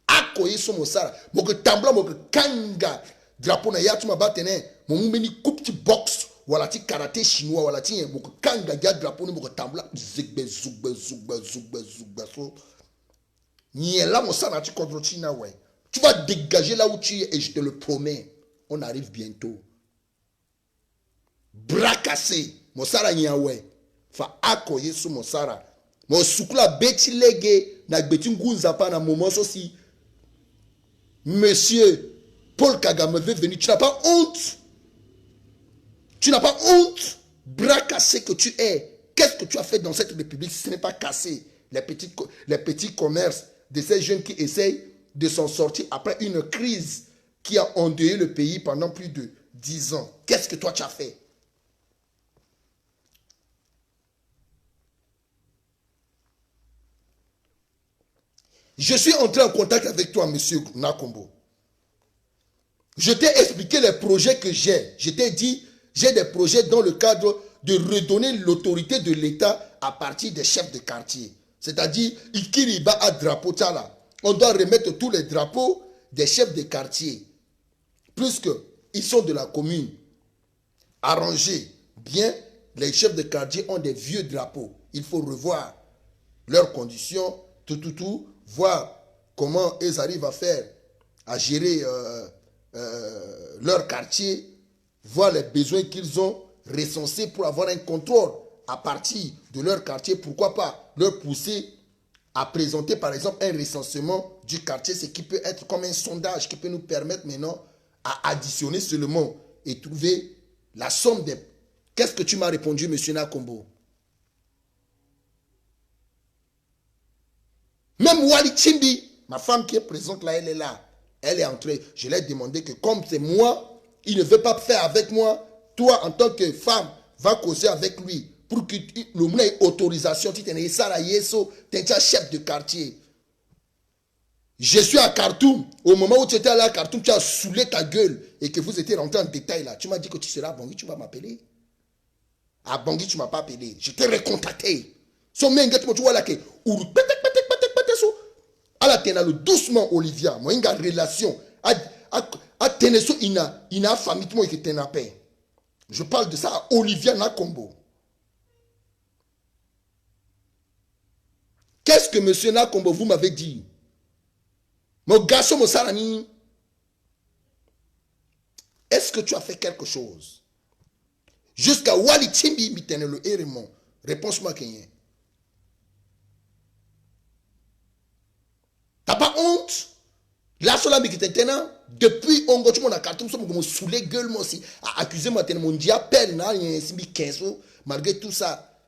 Akoye so mon sara, mo que tambla mo que kanga drapeau na yatuma batene, mo meni coupe ti box. Voilà ti karaté chinois voilà ti beaucoup kanga dia drapeau ni beaucoup tambla zigbe zugbe so ni là mon ça na ti contre China ouais tu vas dégager là où tu es et je te le promets on arrive bientôt bras cassé mon sara nya ouais fa akoye sous mon sara mon sukula beti lege na gbeti ngunza pa na moment aussi monsieur Paul Kagame veut venir tu n'as pas honte. Tu n'as pas honte, bras cassé que tu es. Qu'est-ce que tu as fait dans cette république si ce n'est pas casser les petits commerces de ces jeunes qui essayent de s'en sortir après une crise qui a endeuillé le pays pendant plus de 10 ans. Qu'est-ce que toi tu as fait? Je suis entré en contact avec toi, monsieur Nakombo. Je t'ai expliqué les projets que j'ai. Je t'ai dit, j'ai des projets dans le cadre de redonner l'autorité de l'État à partir des chefs de quartier. C'est-à-dire, Ikiriba à drapeau tala. On doit remettre tous les drapeaux des chefs de quartier. Puisqu'ils sont de la commune. Arrangés. Bien, les chefs de quartier ont des vieux drapeaux. Il faut revoir leurs conditions, voir comment ils arrivent à faire, à gérer leur quartier, voir les besoins qu'ils ont recensés pour avoir un contrôle à partir de leur quartier. Pourquoi pas leur pousser à présenter par exemple un recensement du quartier, ce qui peut être comme un sondage qui peut nous permettre maintenant à additionner seulement et trouver la somme des... Qu'est-ce que tu m'as répondu, monsieur Nakombo? Même Wali Chimbi, ma femme qui est présente là, elle est là. Elle est entrée. Je lui ai demandé que comme c'est moi, il ne veut pas faire avec moi. Toi, en tant que femme, va causer avec lui. Pour que le monde ait autorisation. Tu es chef de quartier. Je suis à Khartoum. Au moment où tu étais là à Khartoum, tu as saoulé ta gueule. Et que vous étiez rentré en détail là. Tu m'as dit que tu seras à Bangui, tu vas m'appeler. À Bangui, tu ne m'as pas appelé. Je t'ai recontacté. Son menget, tu vois là que... Alors, tu as doucement, Olivia. Moi, il y a une relation. Il y a une famille qui est en paix. Je parle de ça à Olivia Nakombo. Qu'est-ce que monsieur Nakombo, vous m'avez dit? Mon garçon, mon salami, est-ce que tu as fait quelque chose? Jusqu'à Wali Timbi, le Hérémon. Réponse-moi, Kenyan. T'as pas honte? Là, cela qui était tenant, depuis on go tout le monde à Khartoum, comme saoulé gueule moi aussi, à accuser moi mon diapel, malgré tout ça.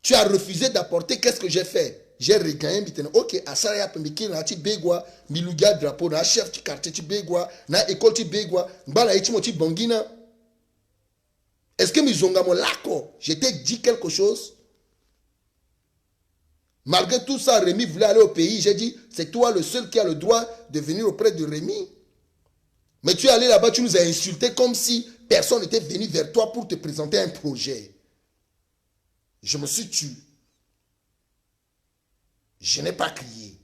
Tu as refusé d'apporter, qu'est-ce que j'ai fait? J'ai regagné, ok, à ça, il y a un petit bégua, miluga drapeau, na chef du quartier, tu bégua, na école, tu bégua, mbala et bangina. Est-ce que Mizonga mon lako, je t'ai dit quelque chose? Malgré tout ça, Rémi voulait aller au pays. J'ai dit, c'est toi le seul qui a le droit de venir auprès de Rémi. Mais tu es allé là-bas, tu nous as insultés comme si personne n'était venu vers toi pour te présenter un projet. Je me suis tué. Je n'ai pas crié.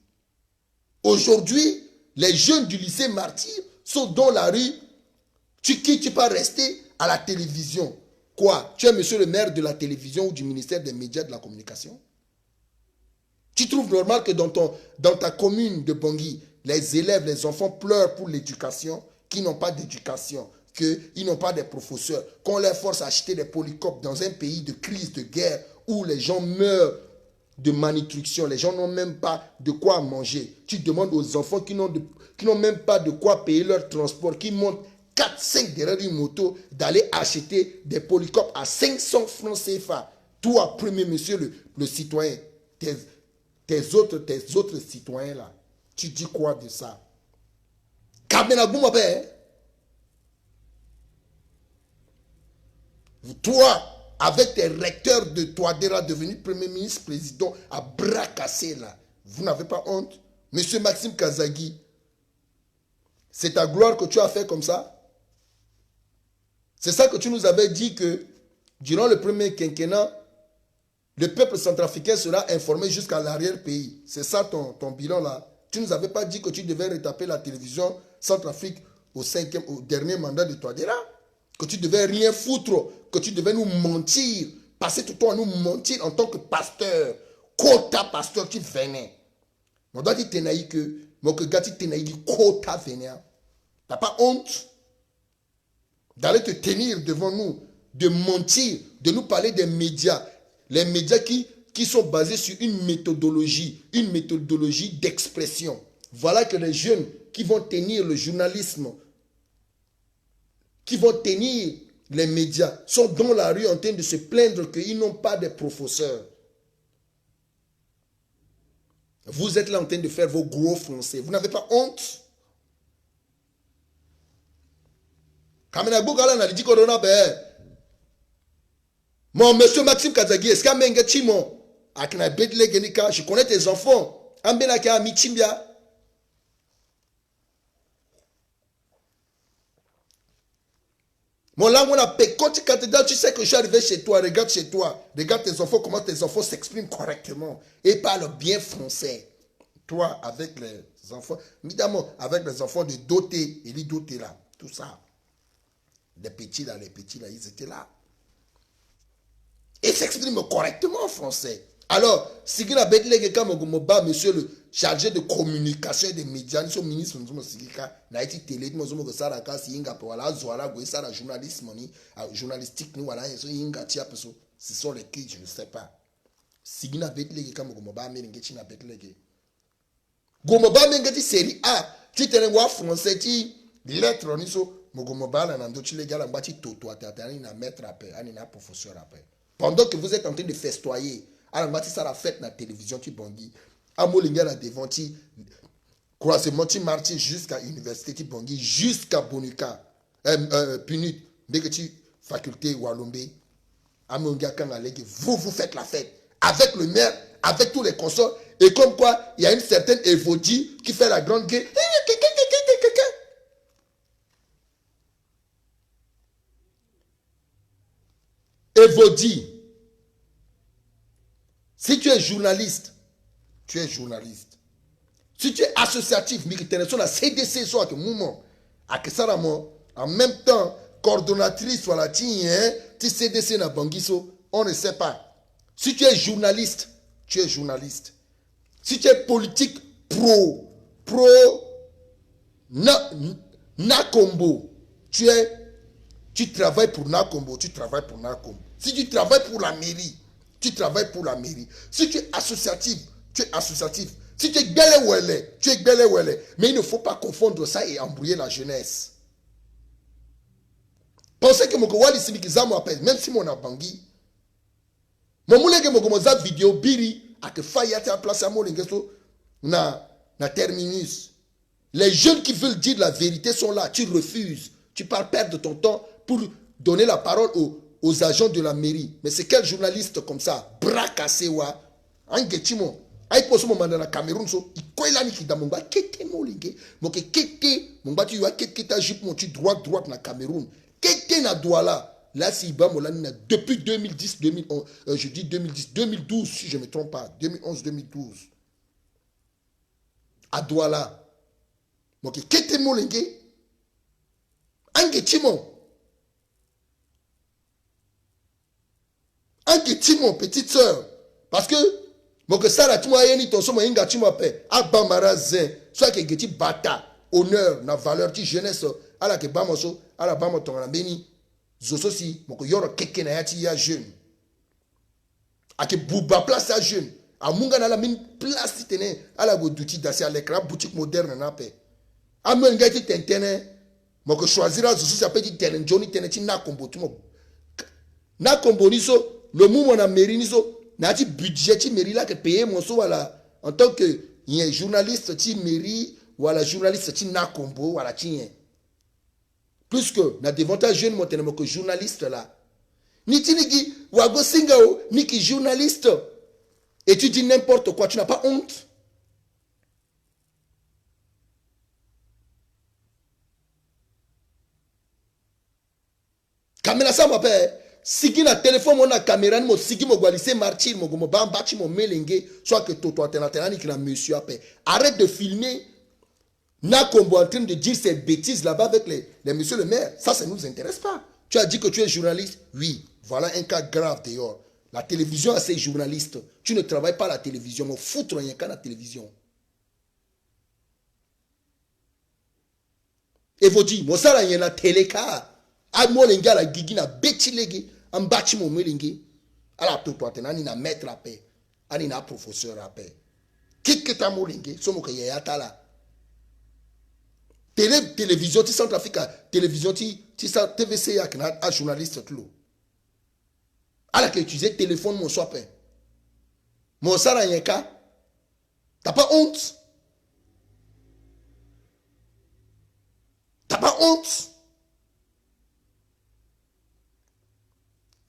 Aujourd'hui, les jeunes du lycée Martyr sont dans la rue. Tu quittes, tu peux rester à la télévision. Quoi? Tu es monsieur le maire de la télévision ou du ministère des médias de la communication? Tu trouves normal que dans ta commune de Bangui, les élèves, les enfants pleurent pour l'éducation, qu'ils n'ont pas d'éducation, qu'ils n'ont pas de professeurs, qu'on les force à acheter des polycopes dans un pays de crise, de guerre, où les gens meurent de malnutrition, les gens n'ont même pas de quoi manger. Tu demandes aux enfants qui n'ont même pas de quoi payer leur transport, qui montent 4-5 derrière une moto, d'aller acheter des polycopes à 500 francs CFA. Toi, premier monsieur, le citoyen, tes autres citoyens là, tu dis quoi de ça? Toi, avec tes recteurs de Touadéra, devenu premier ministre, président, à bras cassés là, vous n'avez pas honte? Monsieur Maxime Kazagui, c'est ta gloire que tu as fait comme ça? C'est ça que tu nous avais dit que, durant le premier quinquennat, le peuple centrafricain sera informé jusqu'à l'arrière-pays. C'est ça ton bilan là. Tu ne nous avais pas dit que tu devais retaper la télévision Centrafrique au dernier mandat de Touadéra? Que tu devais rien foutre, que tu devais nous mentir, passer tout le temps à nous mentir en tant que pasteur, quota pasteur qui venait. On doit dire que mon que gati tenaï quota venait. T'as pas honte d'aller te tenir devant nous, de mentir, de nous parler des médias, les médias qui sont basés sur une méthodologie d'expression. Voilà que les jeunes qui vont tenir le journalisme, qui vont tenir les médias, sont dans la rue en train de se plaindre qu'ils n'ont pas de professeurs. Vous êtes là en train de faire vos gros français. Vous n'avez pas honte? Mon monsieur Maxime Kazagui, est-ce qu'il y a Chimon? Je connais tes enfants. Mon là, quand tu sais que je suis arrivé chez toi, regarde chez toi, regarde tes enfants, comment tes enfants s'expriment correctement et parlent bien français. Toi, avec les enfants, évidemment, avec les enfants de doté, et les dotés là, tout ça. Les petits là, ils étaient là. Et s'expriment correctement en français. Alors, si vous avez dit que monsieur le chargé de communication et des médias, le ministre n'a été télé, nous avons dit que c'est journalisme, journalistique, ce sont les qui, je ne sais pas. Si vous avez dit que Gomoba mengeti série A, tu te vois français, tu lettres, ni so, mogomobala nando tu les gars l'ambati toto atatani na maître après, ani na professeur après. Pendant que vous êtes en train de festoyer, alambati ça la fête na télévision tu bongi, amolinga la devant tu croisement tu marches jusqu'à université tu bongi, jusqu'à Bonuka, Punit, dès que tu faculté Walombe, amonga kangalege, vous faites la fête avec le maire, avec tous les consorts. Et comme quoi, il y a une certaine Evodie qui fait la grande guerre. Evodie. Si tu es journaliste, tu es journaliste. Si tu es associatif, la CDC soit que mouvement, en même temps, coordonnatrice, voilà, tu CDC na Bangiso, on ne sait pas. Si tu es journaliste, tu es journaliste. Si tu es politique Nakombo, tu travailles pour Nakombo, tu travailles pour Nakombo. Si tu travailles pour la mairie, tu travailles pour la mairie. Si tu es associatif, tu es associatif. Si tu es Gelewele, tu es Gelewele. Mais il ne faut pas confondre ça et embrouiller la jeunesse. Pensez que mon Kowali Simikizamo appelle, même si mon a Bangui. Mon moulege mon vidéo biri. A que Fayate a placé à Molingeso na terminus. Les jeunes qui veulent dire la vérité sont là. Tu refuses. Tu pars perdre ton temps pour donner la parole aux agents de la mairie. Mais c'est quel journaliste comme ça? Bras cassé wa. Angetimo. Aïe pour ce moment dans la Cameroun so. Il koila ni ki damonga kete molinge. Moke kete mongba tu wa kete ta jupe mon tu droite na Cameroun. Kete na douala. Là, si depuis 2010, 2011, je dis 2010, 2012, si je ne me trompe pas, 2011, 2012, à Douala, donc, qu'est-ce que Molengue? Ange Timon, petite sœur, parce que, que ça là tu m'as yeni ton somme inga tu m'appelles abamara zen soit que tu bata honneur na valeur ti jeunesse ala ke bamoso ala bamo ton na beni zoso si mon que yoro keke na yati ya jeune ake buba place à jeune a munga na la min place ti tene ala go duti dasi à l'écran boutique moderne na pe amen ga ti tentene mon que choisir zoso si appelle ti tenen joni tene ti na kombo tu mo na kombo ni so le mouvement na mairie ni so na ti budget ti mairie là que payer mon so voilà en tant que y journaliste ti mairie wala journaliste ti na kombo wala ti yen plus que na davantage jeune mo tene mo que journaliste là ni ti ni ki wago singa o ni ki journaliste et tu dis n'importe quoi tu n'as pas honte. Kamela sa m'appelle sigi na téléphone mon na caméra ni mo sigi mo gwalise martyr mo go bambachi mo melenge soit que toto atena ni ki na monsieur appelle arrête de filmer na kombo en train de dire ces bêtises là-bas avec les monsieur le maire. Ça ça nous intéresse pas. Tu as dit que tu es journaliste, oui, voilà un cas grave dehors. La télévision a ses journalistes. Tu ne travailles pas à la télévision, mais foutre rien qu'à la télévision. Et vous dites, moi ça là y a la télé car à moi les gars la gigi na beti legi en bâti mon melingi à la tout toi ni na maître à paix ani na professeur à paix qui que ta molingi somo que ya ta là télévision ti Centrafrique télévision ti TVC ya kana journaliste tout à la que utiliser téléphone mon soit paix mon ça là y a ka t'as pas honte. T'as pas honte?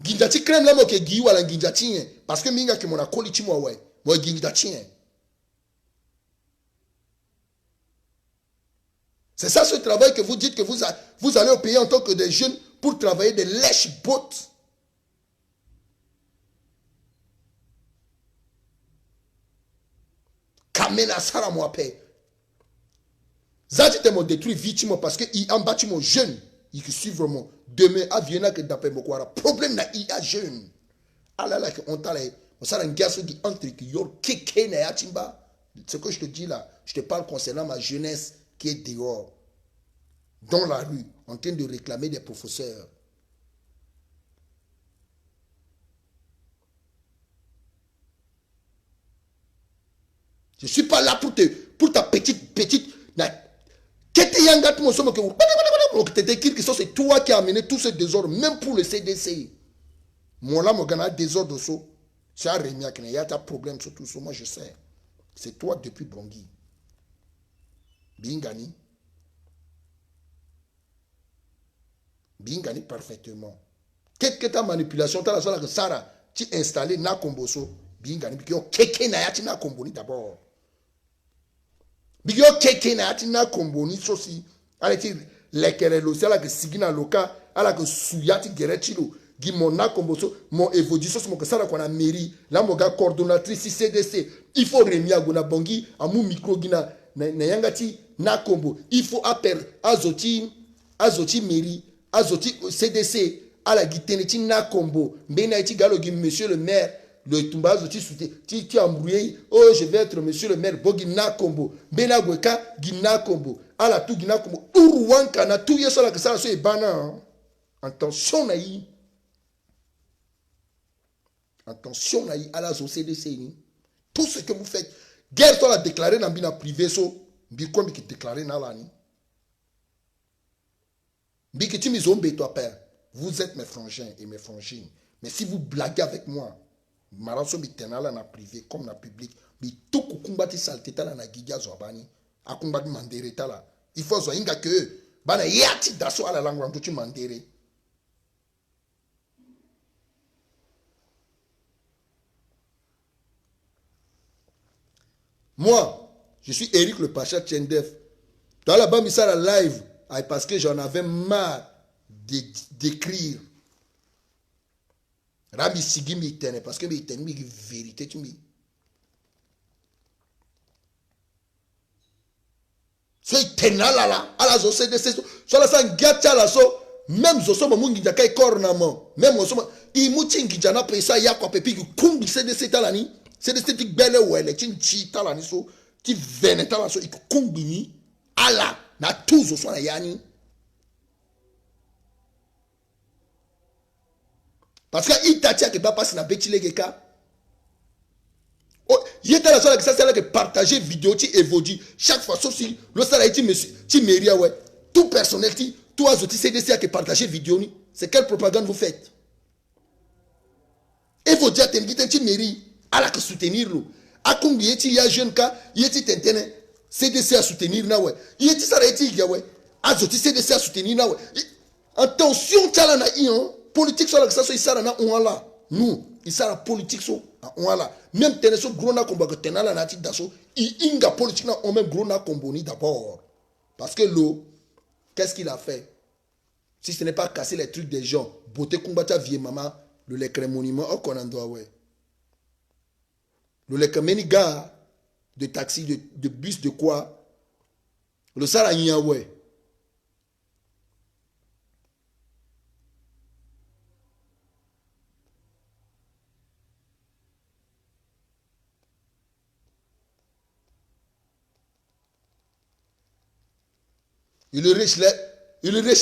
Ginjati crème là, moi que Guy ou la ginjati, parce que minga que mon a collé moi ouais, moi ginjati. C'est ça ce travail que vous dites que vous allez au pays en tant que des jeunes pour travailler des lèche-bottes. Kamena sara moi paix. Zati te mo détruit victime parce que il en bâti mon jeune, il suit vraiment demain à Vienna que d'après mon quoi problème na il a jeune. Allah là que on t'a là, on s'en engage qui entre qui yor keke na yatimba. Ce que je te dis là, je te parle concernant ma jeunesse qui est dehors dans la rue en train de réclamer des professeurs. Je suis pas là pour ta petite c'est toi qui as amené tout ce désordre, même pour le CDC. Mon là, mon gars, désordre, c'est un Rémi il y a un problème sur tout ça. Moi, je sais. C'est toi depuis Bangui. Bingani. Bingani parfaitement. Qu'est-ce que ta manipulation, tu as la soirée que Sarah, tu as installé na komboso. Bingani, puis keke na yati na komboni d'abord. Bigyo keke na yati na komboni sosi. Allez, lekere lo c'est là que sigina loka ala que suyati gerechilo gi mona komboso mon évolution mon que ça là qu'on a mairie là mon gars coordonnatrice CDC il faut remia gona bongi amu micro gina na yangati na kombo il faut appeler azoti mairie azoti CDC ala giteneti na kombo mbena iti galo gi monsieur le maire le tumbazo tu embrouillé oh je vais être monsieur le maire bogi na kombo mbena gweka gina kombo ala tout gina kombo uruwanka na tout yeso la que ça so e bana attention naï ala zo CDC ni tout ce que vous faites guerre soit la déclarer dans bina privé so bi quoi qui déclarer na la ni bi que tu me zombe toi père vous êtes mes frangins et mes frangines mais si vous blaguez avec moi maraso bi tenala na privé comme na public bi tout kukumbati salteta na giga zobani akumbati mandere tala il faut zo inga que bana yati daso ala langue ndo tu mandere. Moi, je suis Eric le Pacha Tchendef. Dans la bas ça la live parce que j'en avais marre d'écrire. Rami sigi mi tene parce que mi tene mi vérité tu mi. So itena la ala zo CDC so la san gacha la so même zo so mo ngi jakai corna mo même so i muti ngi jana pe sa ya kwa pepi kumbi CDC talani C'est de cette belle ouais, tu chita la niso, tu veneta la so, il combini, ala, na tous au soin yani. Parce que il t'a dit que pas passer na betile keka. Oh, il était la seule que ça c'est là que partager vidéo tu évolue chaque fois sauf si le salaire tu monsieur tu mérites ouais. Tout personnel tu toi autres CDC que partager vidéo ni. C'est quelle propagande vous faites? Et vous dire tu mérites à la que soutenir nous. A combien il y a jeune cas, il est tentene CDC à soutenir na ouais. Il est ça il y a ouais. A autres CDC à soutenir na ouais. Attention tala na ion politique sur la que ça soit ça na on là. Nous, il sera la politique so on là. Même teneso grona combo que tenala na ti daso, inga politique na on même grona combo ni d'abord. Parce que l'eau, qu'est-ce qu'il a fait? Si ce n'est pas casser les trucs des gens, beauté combattre vie maman, le lecre monument au qu'on en doit ouais. Le lecre meniga de taxi, de bus, de quoi? Le sara yin ouais. Il le riche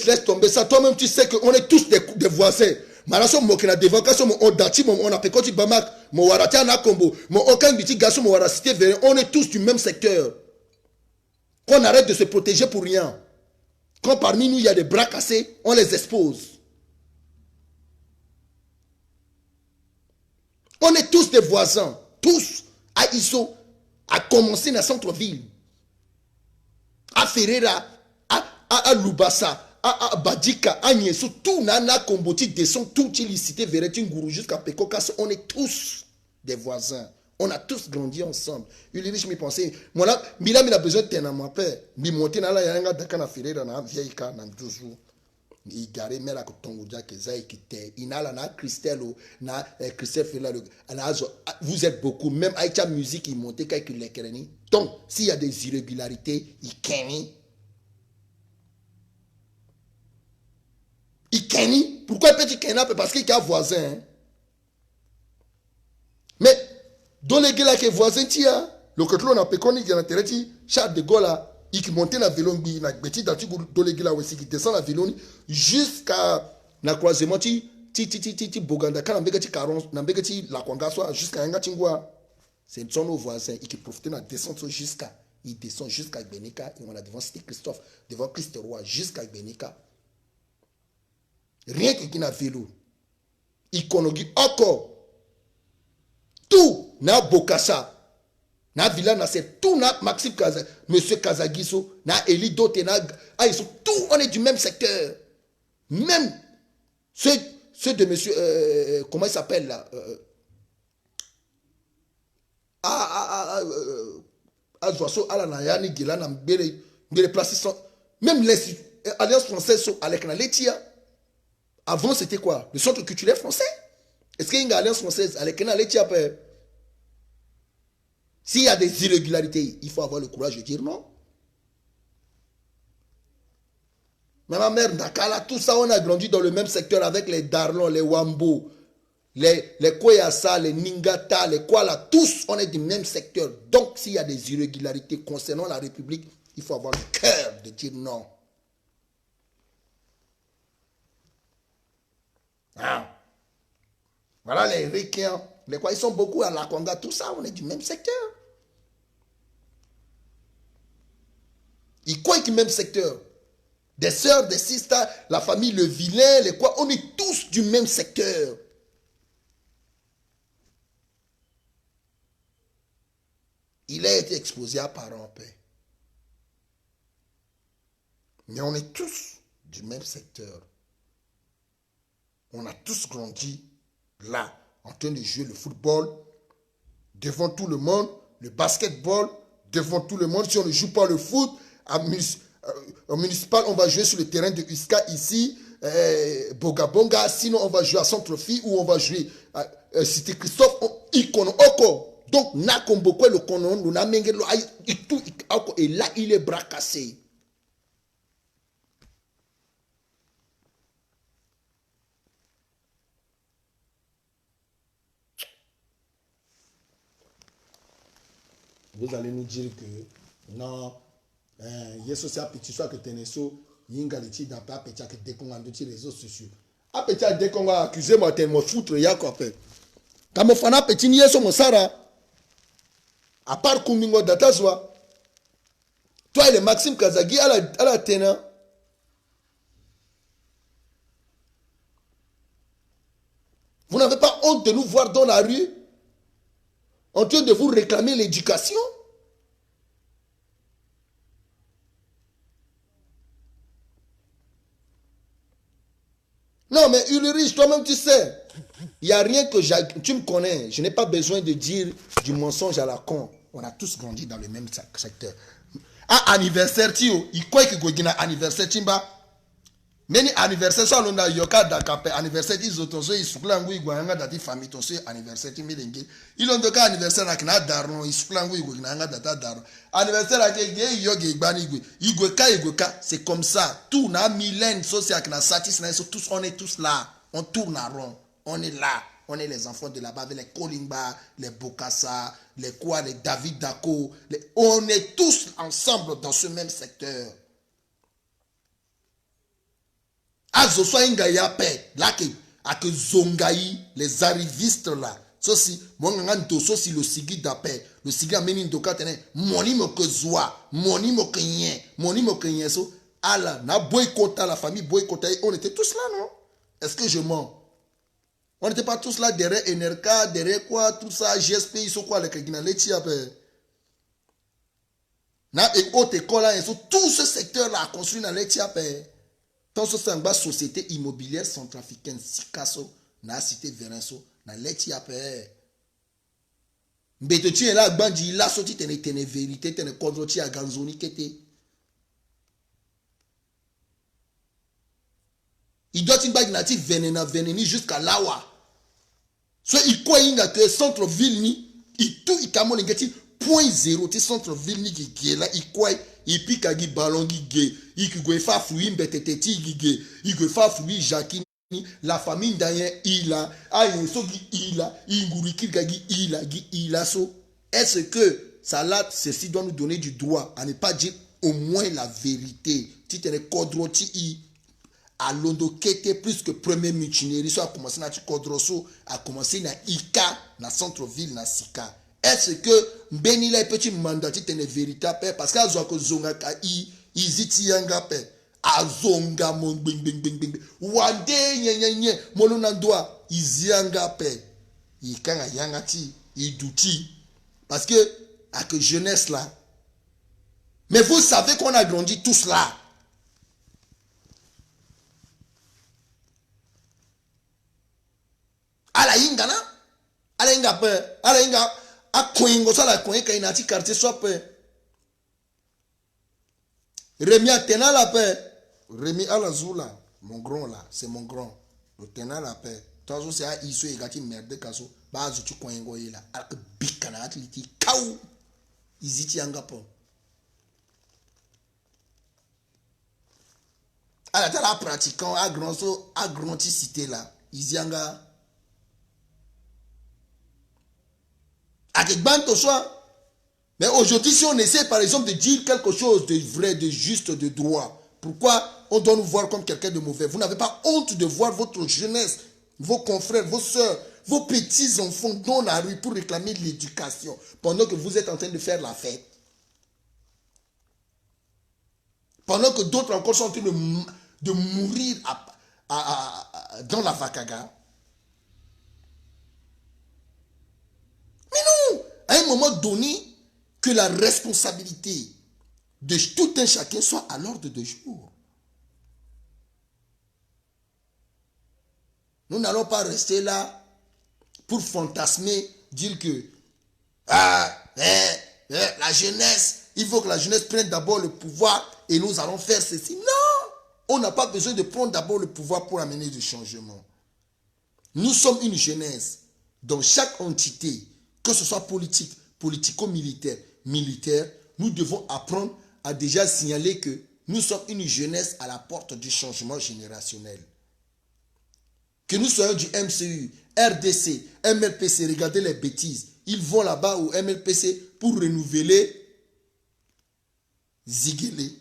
laisse tomber ça. Toi-même, tu sais qu'on est tous des voisins. Maraso mokena devant kaso mo odati mo on appelle koti bamak mo warati na kombo mo aucun biti gaso mo waracité vers on est tous du même secteur. Qu'on arrête de se protéger pour rien. Quand parmi nous il y a des bras cassés, on les expose. On est tous des voisins, tous à Iso, à commencer dans centre-ville, à Ferreira, à Lubasa, à Badika, à Niesou, tout Nana Komboti descend, tout illicité, Veretin Gourou jusqu'à Pekokas, on est tous des voisins. On a tous grandi ensemble. Ulrich me pensait, moi là, il a besoin de tenir mon père. Il monte dans la yanga d'Akana Ferreira, dans la vieille car, dans 12 jours. Il garé mais la coton que Zay qui était il a la Christelle na Christelle Fela vous êtes beaucoup même Aïcha musique il montait quand il les créni donc s'il y a des irrégularités il kenny pourquoi petit kenna parce qu'il y a voisin hein? Mais dans les gars qui voisin tia le que l'on a péconi qui a intérêt Charles de Gaulle là il monte la Vélongui, na petit dans Dolegila aussi qui descend la Vélongui jusqu'à la croisement ti Boganda quand n'ambega ti Caron n'ambega ti la Kwanga soit jusqu'à Nga Tingwa c'est son voisin qui profite de descendre jusqu'à il descend jusqu'à Benika et on a devant cité Christophe devant Christ Roi jusqu'à Benika rien que qui n'a vélo iconogie encore tout na Bokassa na villa na c'est tout na Maxime Kaza, monsieur Kazagiso, na Eli Dote na ils sont tout on est du même secteur. Même ceux de monsieur comment il s'appelle là Azoaso ala na yani gila na mbele place même les alliances françaises sont avec na Letia. Avant c'était quoi? Le centre culturel français. Est-ce qu'il y a une alliance française avec na Letia père? S'il y a des irrégularités, il faut avoir le courage de dire non. Mais ma mère, Nakala, tout ça, on a grandi dans le même secteur avec les Darlons, les Wambo, les Koyasa, les Ningata, les Kuala, tous, on est du même secteur. Donc, s'il y a des irrégularités concernant la République, il faut avoir le cœur de dire non. Ah. Voilà les Ricains. Les quoi, ils sont beaucoup à la Conga, tout ça, on est du même secteur. Ils croient qu'ils même secteur. Des sœurs, des sisters, la famille, le vilain, les quoi, on est tous du même secteur. Il a été exposé à parents en paix. Mais on est tous du même secteur. On a tous grandi là, en train de jouer le football, devant tout le monde, le basketball, devant tout le monde. Si on ne joue pas le foot, au municipal, on va jouer sur le terrain de Uska ici, Bogabonga, sinon on va jouer à Centre-Fille ou on va jouer à Cité Christophe, Ikono Oko. Donc, na komboko le konon, nous na mengé et là, il est bras cassé. vous allez nous dire que non, yeso c'est un petit soir que teneso, yingaliti dans pas petit que déconga sur les réseaux sociaux. A petit à déconga accusé moi tellement foutre ya quoi fait. Comme fana petit yeso mo sara. À part Kumingo Datazwa, toi et le Maxime Kazagi à la Téna. Vous n'avez pas honte de nous voir dans la rue en train de vous réclamer l'éducation? Non, mais Ulrich, toi-même tu sais, il n'y a rien que tu me connais. Je n'ai pas besoin de dire du mensonge à la con. On a tous grandi dans le même secteur. À anniversaire, il croit que vous avez anniversaire, timba. Mais anniversaire, ça, on a yoka d'akape anniversaire, ils ont tous ils soufflent en gouy, ils dati famille, tous anniversaire, ils ont deux cas anniversaire, avec na daron, ils soufflent en gouy, ils ont data daron. Anniversaire, avec gay, yoga, igweka, c'est comme ça. Tout na milène, social, avec na satis, tous, on est tous là. On tourne à rond. On est là. On est les enfants de là-bas, avec les Kolimba, les Bokassa, les quoi, les David Dako. On est tous ensemble dans ce même secteur. Azo soit ingaya pe là que zongaï les arrivistes là ceci mon ngando ceci le sigi d'appel le sigi ameni ndoka tene moni mo que zoa moni mo kenyen so ala na boycota la famille boycota on était tous là non est-ce que je mens on n'était pas tous là derrière NRK derrière quoi tout ça GSP ils sont quoi les kagina leti après na et haute école là tout ce secteur là construit dans leti après. Tant que c'est une société immobilière centrafricaine, Sikaso, na cité Verenso, na leti apé. Mbete tu es là, bandi, là, sorti, t'es vérité, t'es condroti à Ganzoni, kété. Il doit être natif veneni jusqu'à Lawa. Soit il croit que centre-ville ni, il tout, il camon négatif, point zéro, t'es centre-ville ni qui est là, il croit. Il pique à ballon gay, il peut faire fouiller mbeteti gay, il peut faire fouiller Jacquini, la famille d'ailleurs il a, il a, il a so. Est-ce que ça là, ceci doit nous donner du droit à ne pas dire au moins la vérité? Si tu es kodroti à Londo Kete plus que premier mutinerie, soit a commencé na kodroso, a commencé na Ika, na centre-ville na Sika. Est-ce que Benila petit mandat tu es véritable parce qu'à Zouako Zonga Kai, Iziti Yanga pe, Azonga mon bing bing bing bing, Wande nye, Molonandoa, Izianga pe, Ikanga Yangati, Idouti, parce que, à que jeunesse là. Mais vous savez qu'on a grandi tous là. À la Yingana, à la Yinga pe, à la Yinga. A Koingo ça la Koingo quand il a dit quartier soit paix. Rémi a tenu la paix. Rémi à la Zoula, mon grand là, c'est mon grand. Le tenant la paix. Toi aussi c'est à Iso et gâti merde kaso. Bah tu Koingo là. Alors que bikana atliti kaou. Iziti angapo. À la tala pratiquant à grand cité là. Izianga. Mais aujourd'hui, si on essaie par exemple de dire quelque chose de vrai, de juste, de droit, pourquoi on doit nous voir comme quelqu'un de mauvais? Vous n'avez pas honte de voir votre jeunesse, vos confrères, vos soeurs, vos petits-enfants dans la rue pour réclamer l'éducation pendant que vous êtes en train de faire la fête? Pendant que d'autres encore sont en train de mourir dans la Vakaga? Mais non, à un moment donné, que la responsabilité de tout un chacun soit à l'ordre de jour. Nous n'allons pas rester là pour fantasmer, dire que la jeunesse, il faut que la jeunesse prenne d'abord le pouvoir et nous allons faire ceci. Non, on n'a pas besoin de prendre d'abord le pouvoir pour amener du changement. Nous sommes une jeunesse dans chaque entité, que ce soit politique, politico-militaire, nous devons apprendre à déjà signaler que nous sommes une jeunesse à la porte du changement générationnel. Que nous soyons du MCU, RDC, MLPC, regardez les bêtises. Ils vont là-bas au MLPC pour renouveler Ziguele.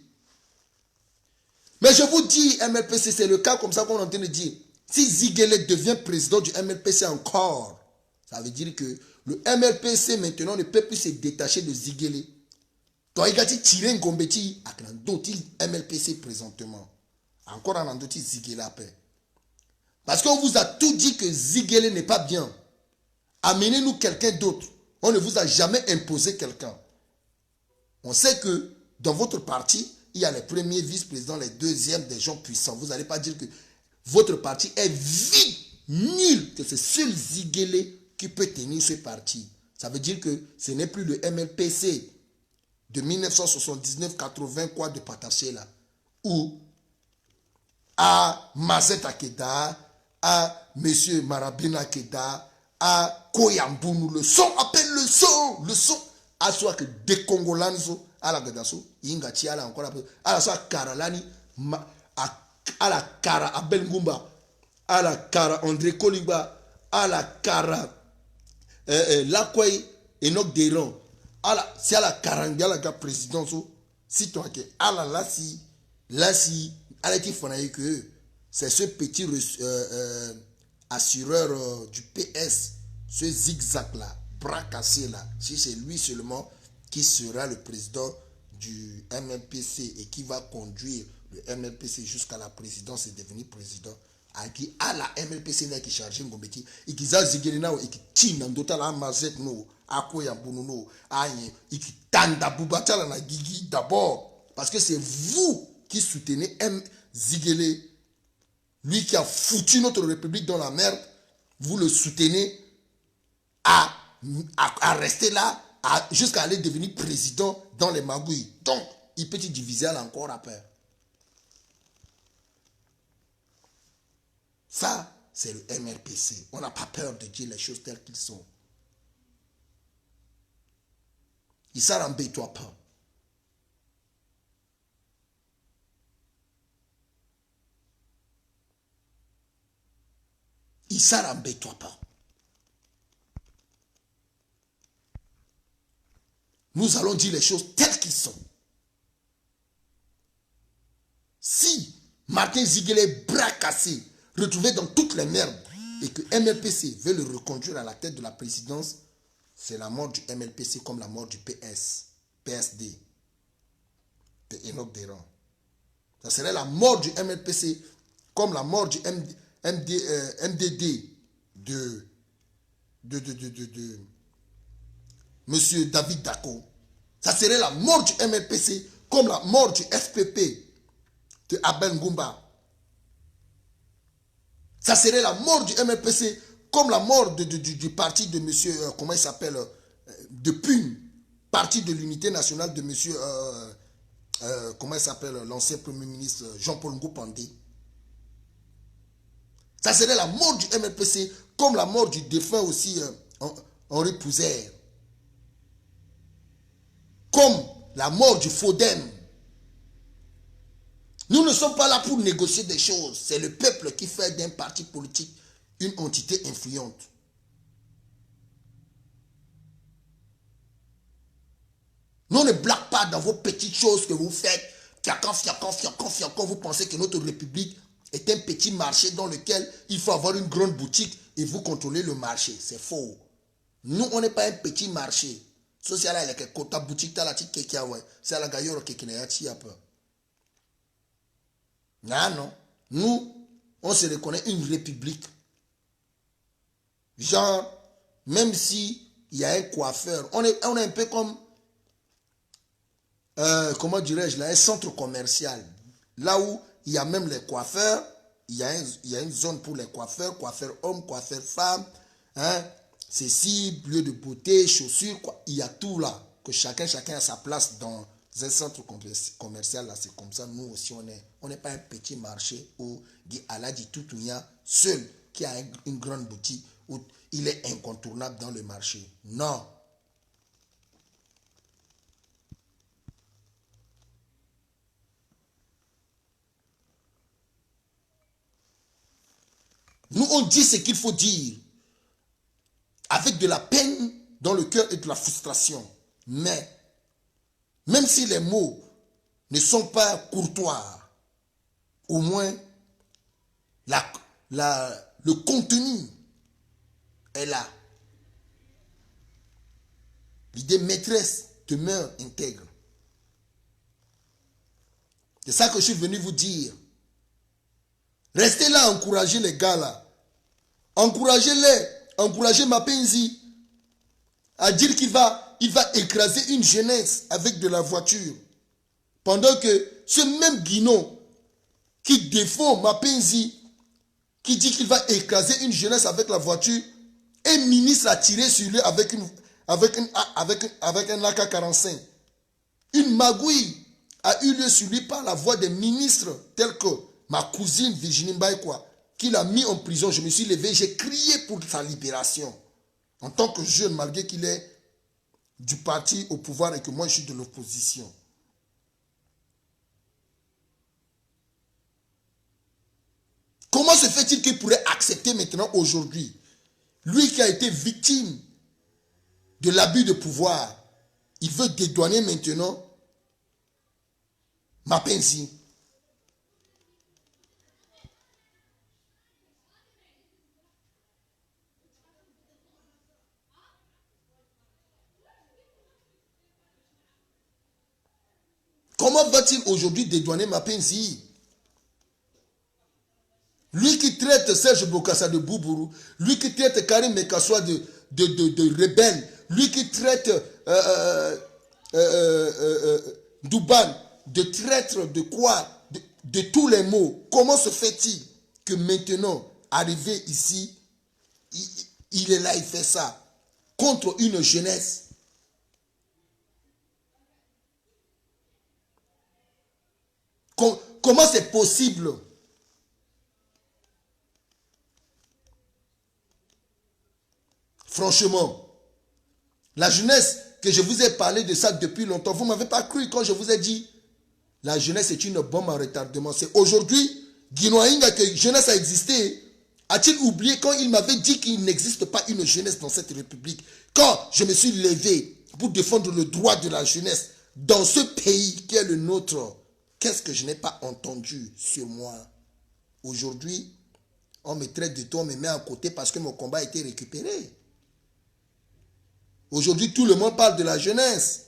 Mais je vous dis, MLPC, c'est le cas comme ça qu'on est en train de dire. Si Ziguele devient président du MLPC encore, ça veut dire que le MLPC maintenant ne peut plus se détacher de Ziguele. Donc, il a tiré un gombeti avec un MLPC présentement. Encore un endoti Ziguele après. Parce qu'on vous a tout dit que Ziguele n'est pas bien. Amenez-nous quelqu'un d'autre. On ne vous a jamais imposé quelqu'un. On sait que dans votre parti, il y a les premiers vice-présidents, les deuxièmes, des gens puissants. Vous n'allez pas dire que votre parti est vide, nul, que c'est seul Ziguele qui peut tenir ce parti. Ça veut dire que ce n'est plus le MLPC de 1979-80 quoi de Pataché là. Ou à Mazet Akeda, à M. Marabina Akeda, à Koyambounou, le son, appelle le son, à soit que des Congolans, à la Gadasso, Ingati, à la encore après, à la soit Karalani, à la Kara Abel Ngumba, à la Kara André Kolimba, à la Kara Lakwai Enoch Deron, c'est à la Karanga, la présidence, si toi, à la Lassi, à la Tifonaï que c'est ce petit assureur du PS, ce zigzag-là, bras cassé là, si c'est lui seulement qui sera le président du MLPC et qui va conduire le MLPC jusqu'à la présidence et devenir président, à qui à la MLPC là qui charge Ngombeki, et qui a zigérina et qui tine en total à Mazet no, à Koyambounou no, à et qui tanda Boubatala na Gigi d'abord, parce que c'est vous qui soutenez Ziguele, lui qui a foutu notre République dans la merde, vous le soutenez à rester là, jusqu'à aller devenir président dans les magouilles. Donc, il peut y diviser encore après. Ça, c'est le MRPC. On n'a pas peur de dire les choses telles qu'elles sont. Il s'en embête-toi pas. Il s'en embête-toi pas. Nous allons dire les choses telles qu'elles sont. Si Martin Ziguele est bras cassé, retrouvé dans toutes les merdes, et que MLPC veut le reconduire à la tête de la présidence, c'est la mort du MLPC comme la mort du PSD, de Enoch Deron. Ça serait la mort du MLPC comme la mort du MDD de Monsieur David Dako. Ça serait la mort du MLPC comme la mort du FPP de Abel Ngumba. Ça serait la mort du MLPC comme la mort du parti de monsieur, comment il s'appelle, de PUN, parti de l'unité nationale de monsieur, comment il s'appelle, l'ancien premier ministre Jean-Paul Ngoupandé. Ça serait la mort du MLPC comme la mort du défunt aussi Henri Pouzère. Comme la mort du Fodem. Nous ne sommes pas là pour négocier des choses. C'est le peuple qui fait d'un parti politique une entité influente. Nous ne blague pas dans vos petites choses que vous faites. Fiacan, vous pensez que notre République est un petit marché dans lequel il faut avoir une grande boutique et vous contrôlez le marché. C'est faux. Nous, on n'est pas un petit marché. Social, il y a quelques boutique, c'est la gaillore qui est un peu. Non. Nous, on se reconnaît une république. Genre, même si il y a un coiffeur, on est un peu comme, comment dirais-je, là, un centre commercial. Là où il y a même les coiffeurs, il y a une zone pour les coiffeurs, coiffeurs hommes, coiffeurs femmes, hein, ceci, lieu de beauté, chaussures, quoi. Il y a tout là, que chacun a sa place dans un centre commercial là, c'est comme ça. Nous aussi on n'est pas un petit marché où Aladji Toutounia seul qui a une grande boutique où il est incontournable dans le marché. Non. Nous on dit ce qu'il faut dire. avec de la peine dans le cœur et de la frustration. Mais, même si les mots ne sont pas courtois, au moins, le contenu est là. L'idée maîtresse demeure intègre. C'est ça que je suis venu vous dire. Restez là, encouragez les gars là. Encouragez-les. Encouragez Mapenzi à dire qu'il va écraser une jeunesse avec de la voiture. Pendant que ce même Guinon qui défend Mapenzi, qui dit qu'il va écraser une jeunesse avec la voiture, un ministre a tiré sur lui avec un AK-45. Une magouille a eu lieu sur lui par la voix des ministres tels que ma cousine Virginie Mbaïkwa, qui l'a mis en prison. Je me suis levé, j'ai crié pour sa libération. En tant que jeune, malgré qu'il est du parti au pouvoir et que moi je suis de l'opposition. Comment se fait-il qu'il pourrait accepter maintenant aujourd'hui, lui qui a été victime de l'abus de pouvoir, il veut dédouaner maintenant Mapenzi. Comment va-t-il aujourd'hui dédouaner Mapenzi? Lui qui traite Serge Bokassa de Boubourou, lui qui traite Karim Mekassoua de rebelle, lui qui traite Douban de traître, de quoi, de tous les mots. Comment se fait-il que maintenant, arrivé ici, il est là, il fait ça contre une jeunesse? Comment c'est possible? Franchement, la jeunesse, que je vous ai parlé de ça depuis longtemps, vous ne m'avez pas cru quand je vous ai dit, la jeunesse est une bombe en retardement. C'est aujourd'hui, Guinoaïnga, que jeunesse a existé, a-t-il oublié quand il m'avait dit qu'il n'existe pas une jeunesse dans cette république? Quand je me suis levé pour défendre le droit de la jeunesse dans ce pays qui est le nôtre, qu'est-ce que je n'ai pas entendu sur moi? Aujourd'hui, on me traite de tout, on me met à côté parce que mon combat a été récupéré. Aujourd'hui, tout le monde parle de la jeunesse.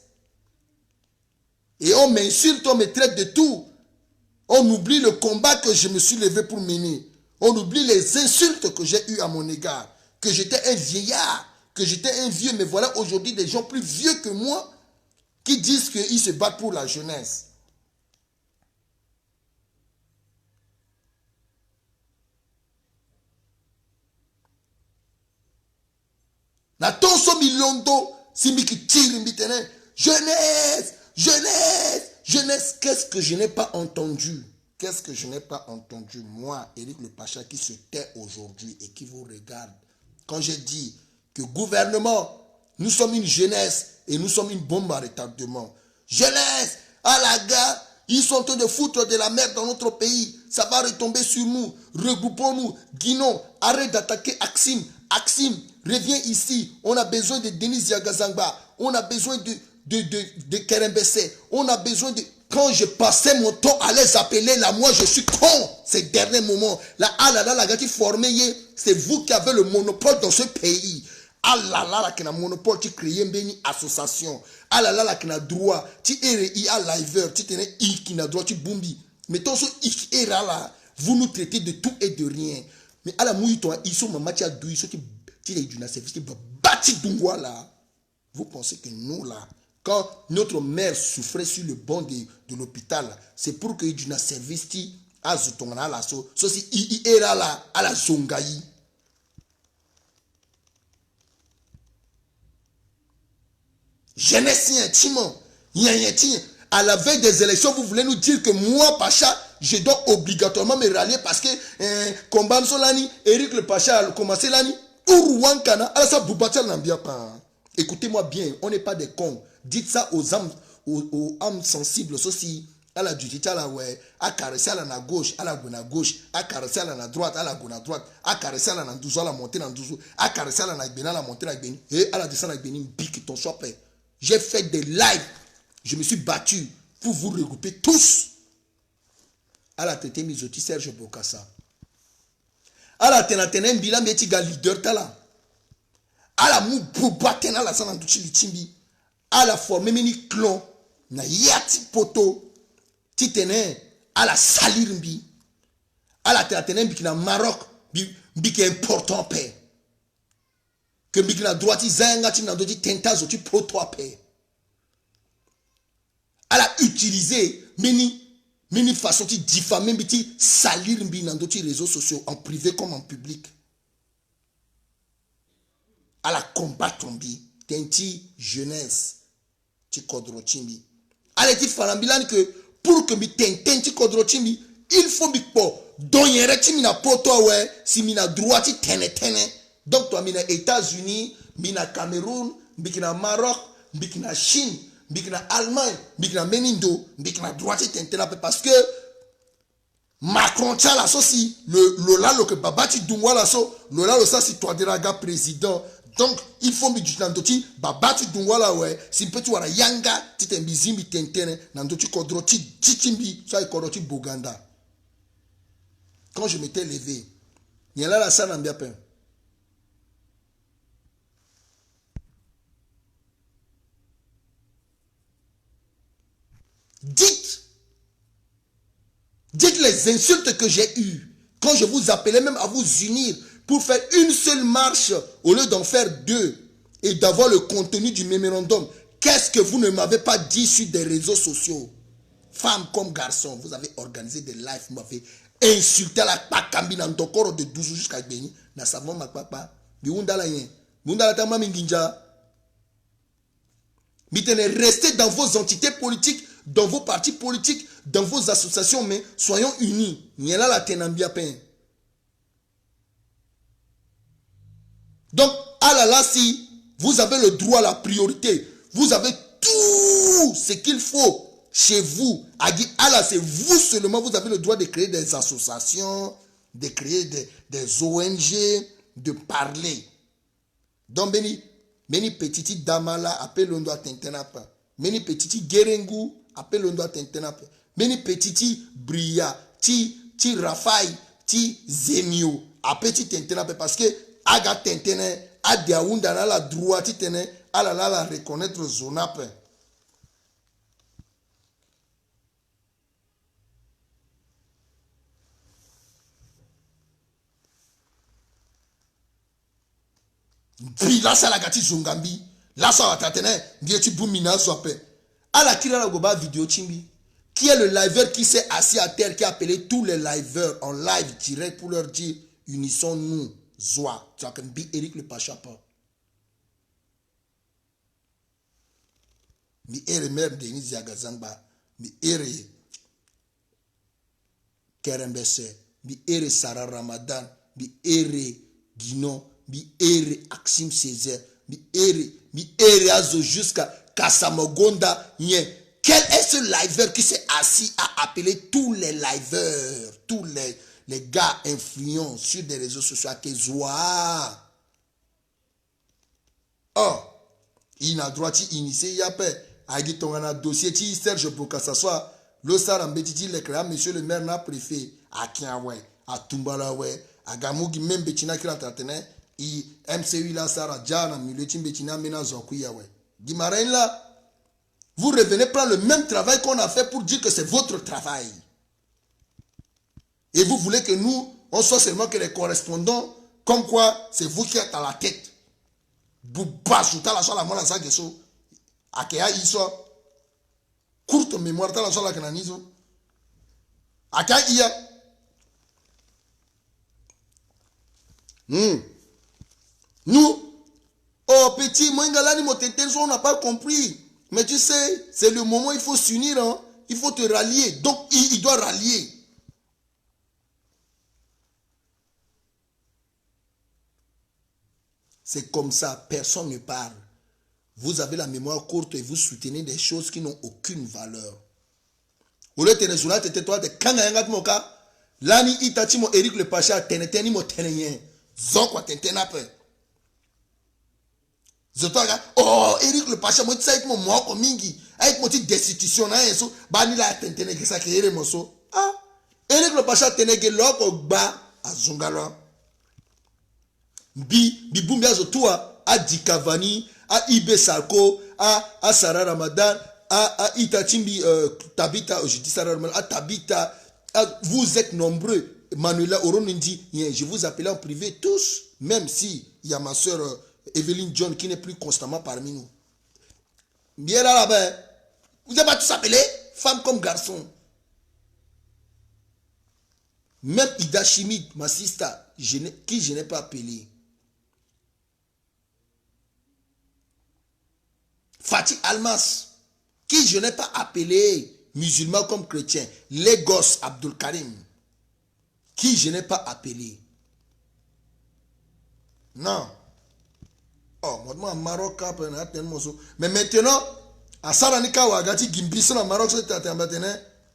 Et on m'insulte, on me traite de tout. On oublie le combat que je me suis levé pour mener. On oublie les insultes que j'ai eues à mon égard. Que j'étais un vieillard, que j'étais un vieux. Mais voilà aujourd'hui des gens plus vieux que moi qui disent qu'ils se battent pour la jeunesse. Natonso Milondo, Simiki Tirimbitene, jeunesse, jeunesse, jeunesse. Qu'est-ce que je n'ai pas entendu? Qu'est-ce que je n'ai pas entendu? Moi, Éric le Pacha, qui se tait aujourd'hui et qui vous regarde. Quand j'ai dit que gouvernement, nous sommes une jeunesse et nous sommes une bombe à retardement. Jeunesse, à la gare, ils sont en train de foutre de la merde dans notre pays. Ça va retomber sur nous. Regroupons-nous. Guinon, arrête d'attaquer Axim. Axim, reviens ici. On a besoin de Denis Yagazangba. On a besoin de Kerembese. On a besoin de... Quand je passais mon temps à les appeler, là, moi, je suis con. Ces derniers moments. Là, ah là là, la gars qui formé, c'est vous qui avez le monopole dans ce pays. Ah là là, là, qui a un monopole, tu crées une association. Ah là là, là, qui a droit. Tu es un liver, tu es qui a droit, tu boumbi. Mais ton ce qui est là, vous nous traitez de tout et de rien. Mais à la mouille, ils sont maman, tu as doué, tu es d'une service, tu vas bâtir d'ungwa là. Vous pensez que nous là, quand notre mère souffrait sur le banc de l'hôpital, c'est pour que d'une service, tu as ton là, ceci, il est là, à la zongaï. Jeunesse intime, à la veille des élections, vous voulez nous dire que moi, Pacha, je dois obligatoirement me rallier parce que Komban Solani, Éric le Pacha a commencé l'année. Écoutez-moi bien, on n'est pas des cons. Dites ça aux âmes sensibles, ceci, À la duty, à la ouais, à caresser à la gauche, à la gauche, à caresser à la droite, à la droite, à caresser à la 12, à la montée dans 12, à caresser à la Bénin, à la montée dans Bénin, et à la descente dans Bénin, pique ton choix. J'ai fait des lives, je me suis battu pour vous regrouper tous. À la tête, Mizoti Serge Bokassa. À la tête, Mbila Metiga leader tala. À la mou boba tena la sana nduchi litimbi. À la forme meni clon na yati poto. Titene à la salir mbi. À la tene mbi na Maroc mbi qui est important paix. Que mbi na droite zenga ti na doti tentazo ti proto paix. À la utiliser mini façon de diffamer, de salir dans d'autres réseaux sociaux, en privé comme en public. À la combattre, tenti jeunesse, ti kodrochimbi. À la petite falambilan que pour que mi tenti kodrochimbi, il faut mi po donner ti mina poto ouais, si mina droit ti tene. Donc toi mina États-Unis, mina Cameroun, mina Maroc, mina Chine, mina Allemagne, mina Menindo, mina droit ti tene parce que Macron tient la sauce, le lalo que babati dungwa la sauce, le lalo ça si toi diraga président. Donc il faut me dire nandoti babati dungwa la ouais, si peut tu wara yanga ti tembizimbi tentene nandoti kodroti titimbi ça kodroti Boganda. Quand je m'étais levé, il y a là la salle en bien peine. Dites les insultes que j'ai eues quand je vous appelais même à vous unir pour faire une seule marche au lieu d'en faire deux et d'avoir le contenu du mémorandum. Qu'est-ce que vous ne m'avez pas dit sur des réseaux sociaux? Femmes comme garçons, vous avez organisé des lives, vous m'avez insulté à la pakambi dans ton corps de 12 jusqu'à Béni. Na savon ma papa. Biundala yen. Biundala tama minginja. Mitene, restez dans vos entités politiques, dans vos partis politiques, dans vos associations, mais soyons unis. Nyela la tenambia pen. Donc, ah là là, si vous avez le droit à la priorité, vous avez tout ce qu'il faut chez vous. Ah là, c'est vous seulement, vous avez le droit de créer des associations, de créer des ONG, de parler. Donc, Meni petiti damala appelle l'ondo à tentenapa. Meni petiti gerengu appelle l'ondo à tentenapa. Meni petiti bria, ti rafai, ti zemio appelle ti tentenapa parce que aga tentene a diaounda na la droite ti tene a la reconnaître zonape. Puis là, ça la gâti Zungambi. Là, ça va t'atteindre. Dieu, boumina sope. À la kira la goba vidéo chimbi. Qui est le liveur qui s'est assis à terre, qui a appelé tous les liveurs en live direct pour leur dire unissons-nous, Zoa. Tu as qu'un bi Eric le Pachapa. Mi ere mère Denis Yagazamba. Mi ere Kerembese. Mi ere Sarah Ramadan. Mi ere Guinon. Mi ere Axim Césaire, mi ere Azo jusqu'à Kasamogonda. Quel est ce liveur qui s'est assis à appeler tous les liveurs, tous les gars influents sur des réseaux sociaux à Kezoa? Oh, il a droit d'initier, il y a pas. A dit ton un dossier, tu Serge Bokassa soit le Sarambeti, le créa, monsieur le maire n'a préfet à Kiawe, à Tumbalawe, à Gamougi, même Betina qui l'entretenait. MCU là Sarah Jana Miletim Betina Mena Zokuyawe. Guimarain là, vous revenez prendre le même travail qu'on a fait pour dire que c'est votre travail. Et vous voulez que nous, on soit seulement que les correspondants, comme quoi c'est vous qui êtes à la tête. Bouba Souta la soie la mola Zageso. Akea Iso. Courte mémoire ta la soie la cananizo. Akea Ia. Nous, oh petit, moi, on n'a pas compris. Mais tu sais, c'est le moment où il faut s'unir, hein? Il faut te rallier. Donc, il doit rallier. C'est comme ça, personne ne parle. Vous avez la mémoire courte et vous soutenez des choses qui n'ont aucune valeur. Au lieu de tenir journal, tu toi, de kanga yanga moka. Lani itachi mo Eric le Pacha, teneteni mo tenenyen. Zokwa tentenape. Zotoga, oh, Eric le Pacha, moi, tu sais, mon moko mingi. Avec mon petit destitution, na yeso, bani la tentene, que ça, que yere moso. Ah, Eric le Pacha, tenege loko ba, a zungalo. Bi bumbia zotua, a Dikavani, a Ibe Salko, a Sarah Ramadan, à Itachimbi, Tabita, je dis ça normalement, à Tabita, vous êtes nombreux. Manuela Oronundi, je vous appelle en privé tous, même si il y a ma soeur Evelyne John qui n'est plus constamment parmi nous. Bien là-bas, vous n'avez pas tous appelé, femme comme garçon. Même Ida Chimid, ma sister, qui je n'ai pas appelé. Fatih Almas, qui je n'ai pas appelé musulman comme chrétien. Lagos Abdul Karim, qui je n'ai pas appelé. Non. Oh, moi, Maroc, mais maintenant, à Saranika Ouagati, Gimbison, à Maroc,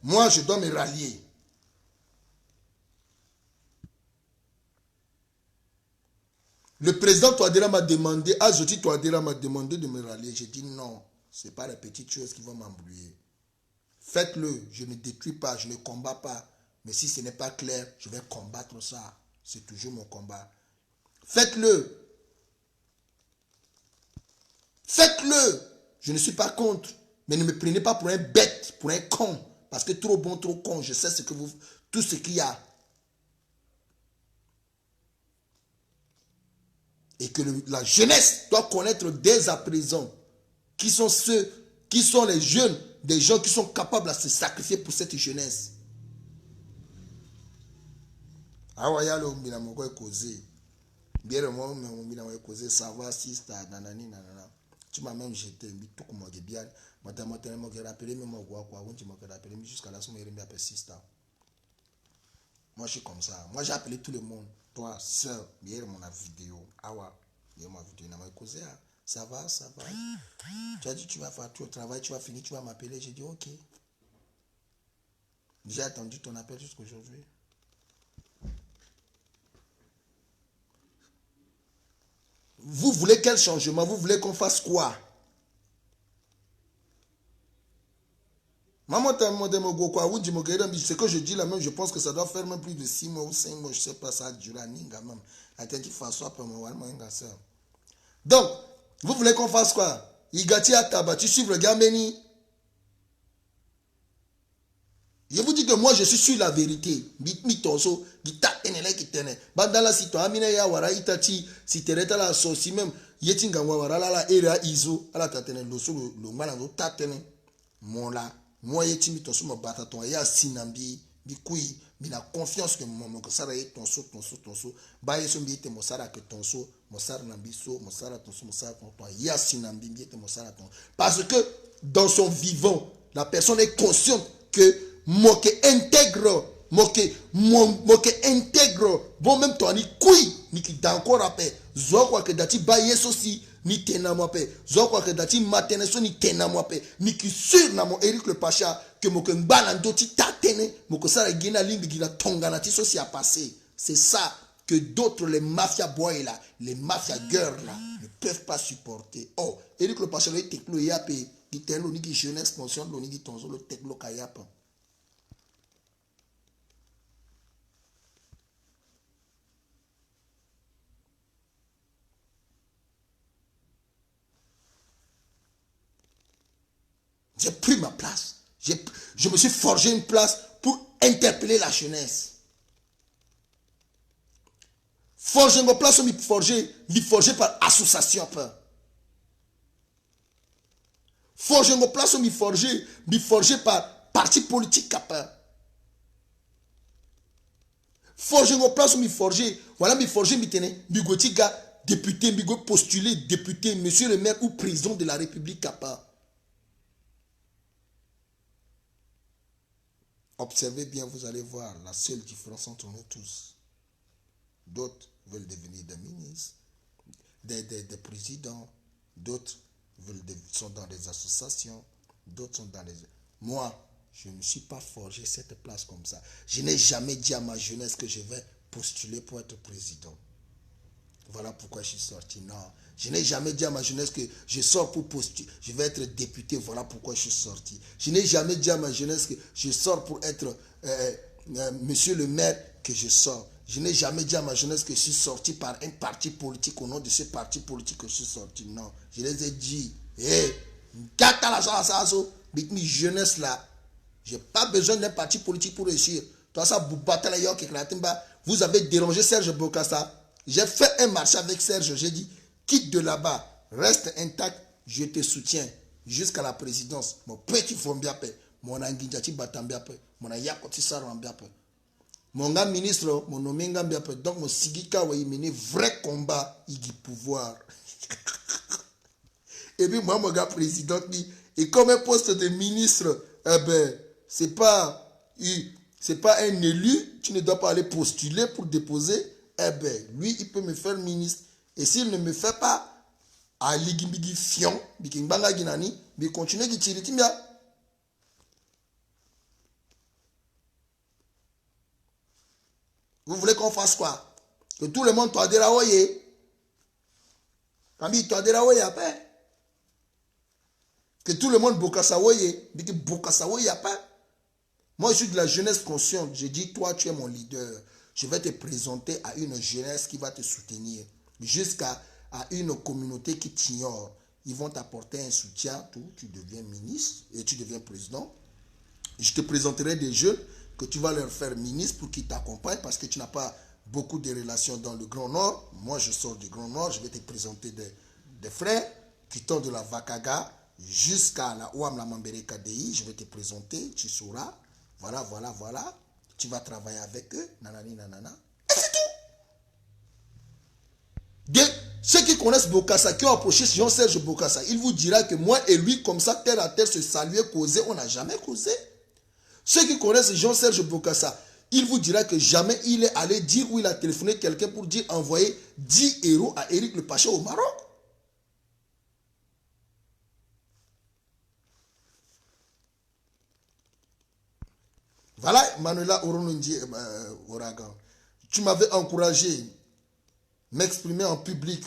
moi, je dois me rallier. Le président Touadéra m'a demandé, Azoti Touadéra m'a demandé de me rallier. J'ai dit non, ce n'est pas les petites choses qui vont m'embrouiller. Faites-le, je ne détruis pas, je ne combats pas. Mais si ce n'est pas clair, je vais combattre ça. C'est toujours mon combat. Faites-le. Faites-le. Je ne suis pas contre. Mais ne me prenez pas pour un bête, pour un con. Parce que trop bon, trop con, je sais tout ce qu'il y a. Et que la jeunesse doit connaître dès à présent qui sont les jeunes, des gens qui sont capables de se sacrifier pour cette jeunesse. Ah ouais, là, on a causé. Bien, on a causé, savoir si c'est nanani, nanana. Tu m'as même jeté, tout comme moi, bien. Moi, je m'ai rappelé, mais moi, je m'ai rappelé, jusqu'à la semaine, je m'ai appelé sister. Moi, je suis comme ça. Moi, j'ai appelé tout le monde. Toi, soeur, hier, mon vidéo. Ah ouais, hier, ma vidéo, on a causé. Ça va, ça va. Tu as dit, tu vas faire tout le travail, tu vas finir, tu vas m'appeler. J'ai dit, ok. J'ai attendu ton appel jusqu'à aujourd'hui. Vous voulez quel changement? Vous voulez qu'on fasse quoi? Maman, ce que je dis là même, je pense que ça doit faire même plus de 6 mois ou 5 mois, je ne sais pas, ça a duré à Ninga même. Donc, vous voulez qu'on fasse quoi? Igati Ataba, tu suivres le Gameni. Je vous dis que moi je suis sur la vérité. Mitonso, dans la situation, Amina Yawara Itachi, si Tereta la sosi même, Yetinga Wawara la era Izo, à la tatene, le malano tatene, mon la, moi Yetimi Tonso, mon bataton, ya Sinambi, Bikui, Bina confiance que mon Sara est tonso, Bayeso Biete Mosara que tonso, Mosara Nambiso, Mosara Tonso, Mosara Tonton, ya Sinambi, Biete Mosara Tonso. Parce que dans son vivant, la personne est consciente que moke intègre, moke intègre, bon même toi ni kui ni ki encore appel, zo kwa que dati ba yeso si ni tenamo pe, zo kwa que dati mateneso ni tenamo pe, ni ki sur na mo Eric le Pacha que moke mbala ndoti tatene, moko sara gina limbi gina tonga na ti so si a passé. C'est ça que d'autres, les mafia boys là, les mafia girls là, ne peuvent pas supporter. Oh, Eric le Pacha le teklo yape, qui telo ni ki jeunesse consciente lo ni ki tonzo le teklo kayapa. J'ai pris ma place. Je me suis forgé une place pour interpeller la jeunesse. Forger une place, me forger par association. Forger une place, me forger par parti politique. Forger une place, me forger, voilà, me forger, me tenir, bigotiga, député, bigo postulé, député, monsieur le maire ou président de la République. Observez bien, vous allez voir la seule différence entre nous tous. D'autres veulent devenir des ministres, des présidents, d'autres sont dans des associations, d'autres sont dans les... Moi, Je ne suis pas forgé cette place comme ça. Je n'ai jamais dit à ma jeunesse que je vais postuler pour être président. Voilà pourquoi je suis sorti. Non. Je n'ai jamais dit à ma jeunesse que je sors pour postuler. Je vais être député. Voilà pourquoi je suis sorti. Je n'ai jamais dit à ma jeunesse que je sors pour être monsieur le maire que je sors. Je n'ai jamais dit à ma jeunesse que je suis sorti par un parti politique, au nom de ce parti politique que je suis sorti. Non. Je les ai dit. Jeunesse là. Je n'ai pas besoin d'un parti politique pour réussir. Toi, ça, vous avez dérangé Serge Bokassa. J'ai fait un marché avec Serge. J'ai dit, quitte de là-bas, reste intact, je te soutiens jusqu'à la présidence. Mon petit Fombiape, mon Anguindjati Batambiape, mon Ayakoti Sarambiape. Mon gars ministre, mon nommé Ngambiape. Donc, mon Sigika, il mené vrai combat, il dit pouvoir. Et puis, moi, mon gars président, et comme un poste de ministre, eh ben, c'est pas un élu, tu ne dois pas aller postuler pour déposer. Eh bien, lui, il peut me faire ministre. Et s'il ne me fait pas, à l'Igibigi Fion, Bikingbanga Ginani, mais continue à tirer Timia. Vous voulez qu'on fasse quoi? Que tout le monde t'adhère à Oye. Camille, t'adhère à Oye après. Que tout le monde Bokassa Oye. Mais que Bokassa Oye après. Moi, je suis de la jeunesse consciente. Je dis, toi, tu es mon leader. Je vais te présenter à une jeunesse qui va te soutenir. Jusqu'à une communauté qui t'ignore. Ils vont t'apporter un soutien. Tu deviens ministre et tu deviens président. Je te présenterai des jeunes que tu vas leur faire ministre pour qu'ils t'accompagnent parce que tu n'as pas beaucoup de relations dans le Grand Nord. Moi, je sors du Grand Nord. Je vais te présenter des frères qui sont de la Vakaga jusqu'à la Ouam la Mambere KDI. Je vais te présenter. Tu sauras. Voilà. Tu vas travailler avec eux. Nanani, nanana. Et c'est tout. Ceux qui connaissent Bokassa, qui ont approché Jean-Serge Bokassa, il vous dira que moi et lui, comme ça, terre à terre, se saluer, causer, on n'a jamais causé. Ceux qui connaissent Jean-Serge Bokassa, il vous dira que jamais il est allé dire ou il a téléphoné quelqu'un pour dire envoyer 10 euros à Éric le Pacha au Maroc. Voilà, Manuela Oronundi Oragan. Tu m'avais encouragé à m'exprimer en public.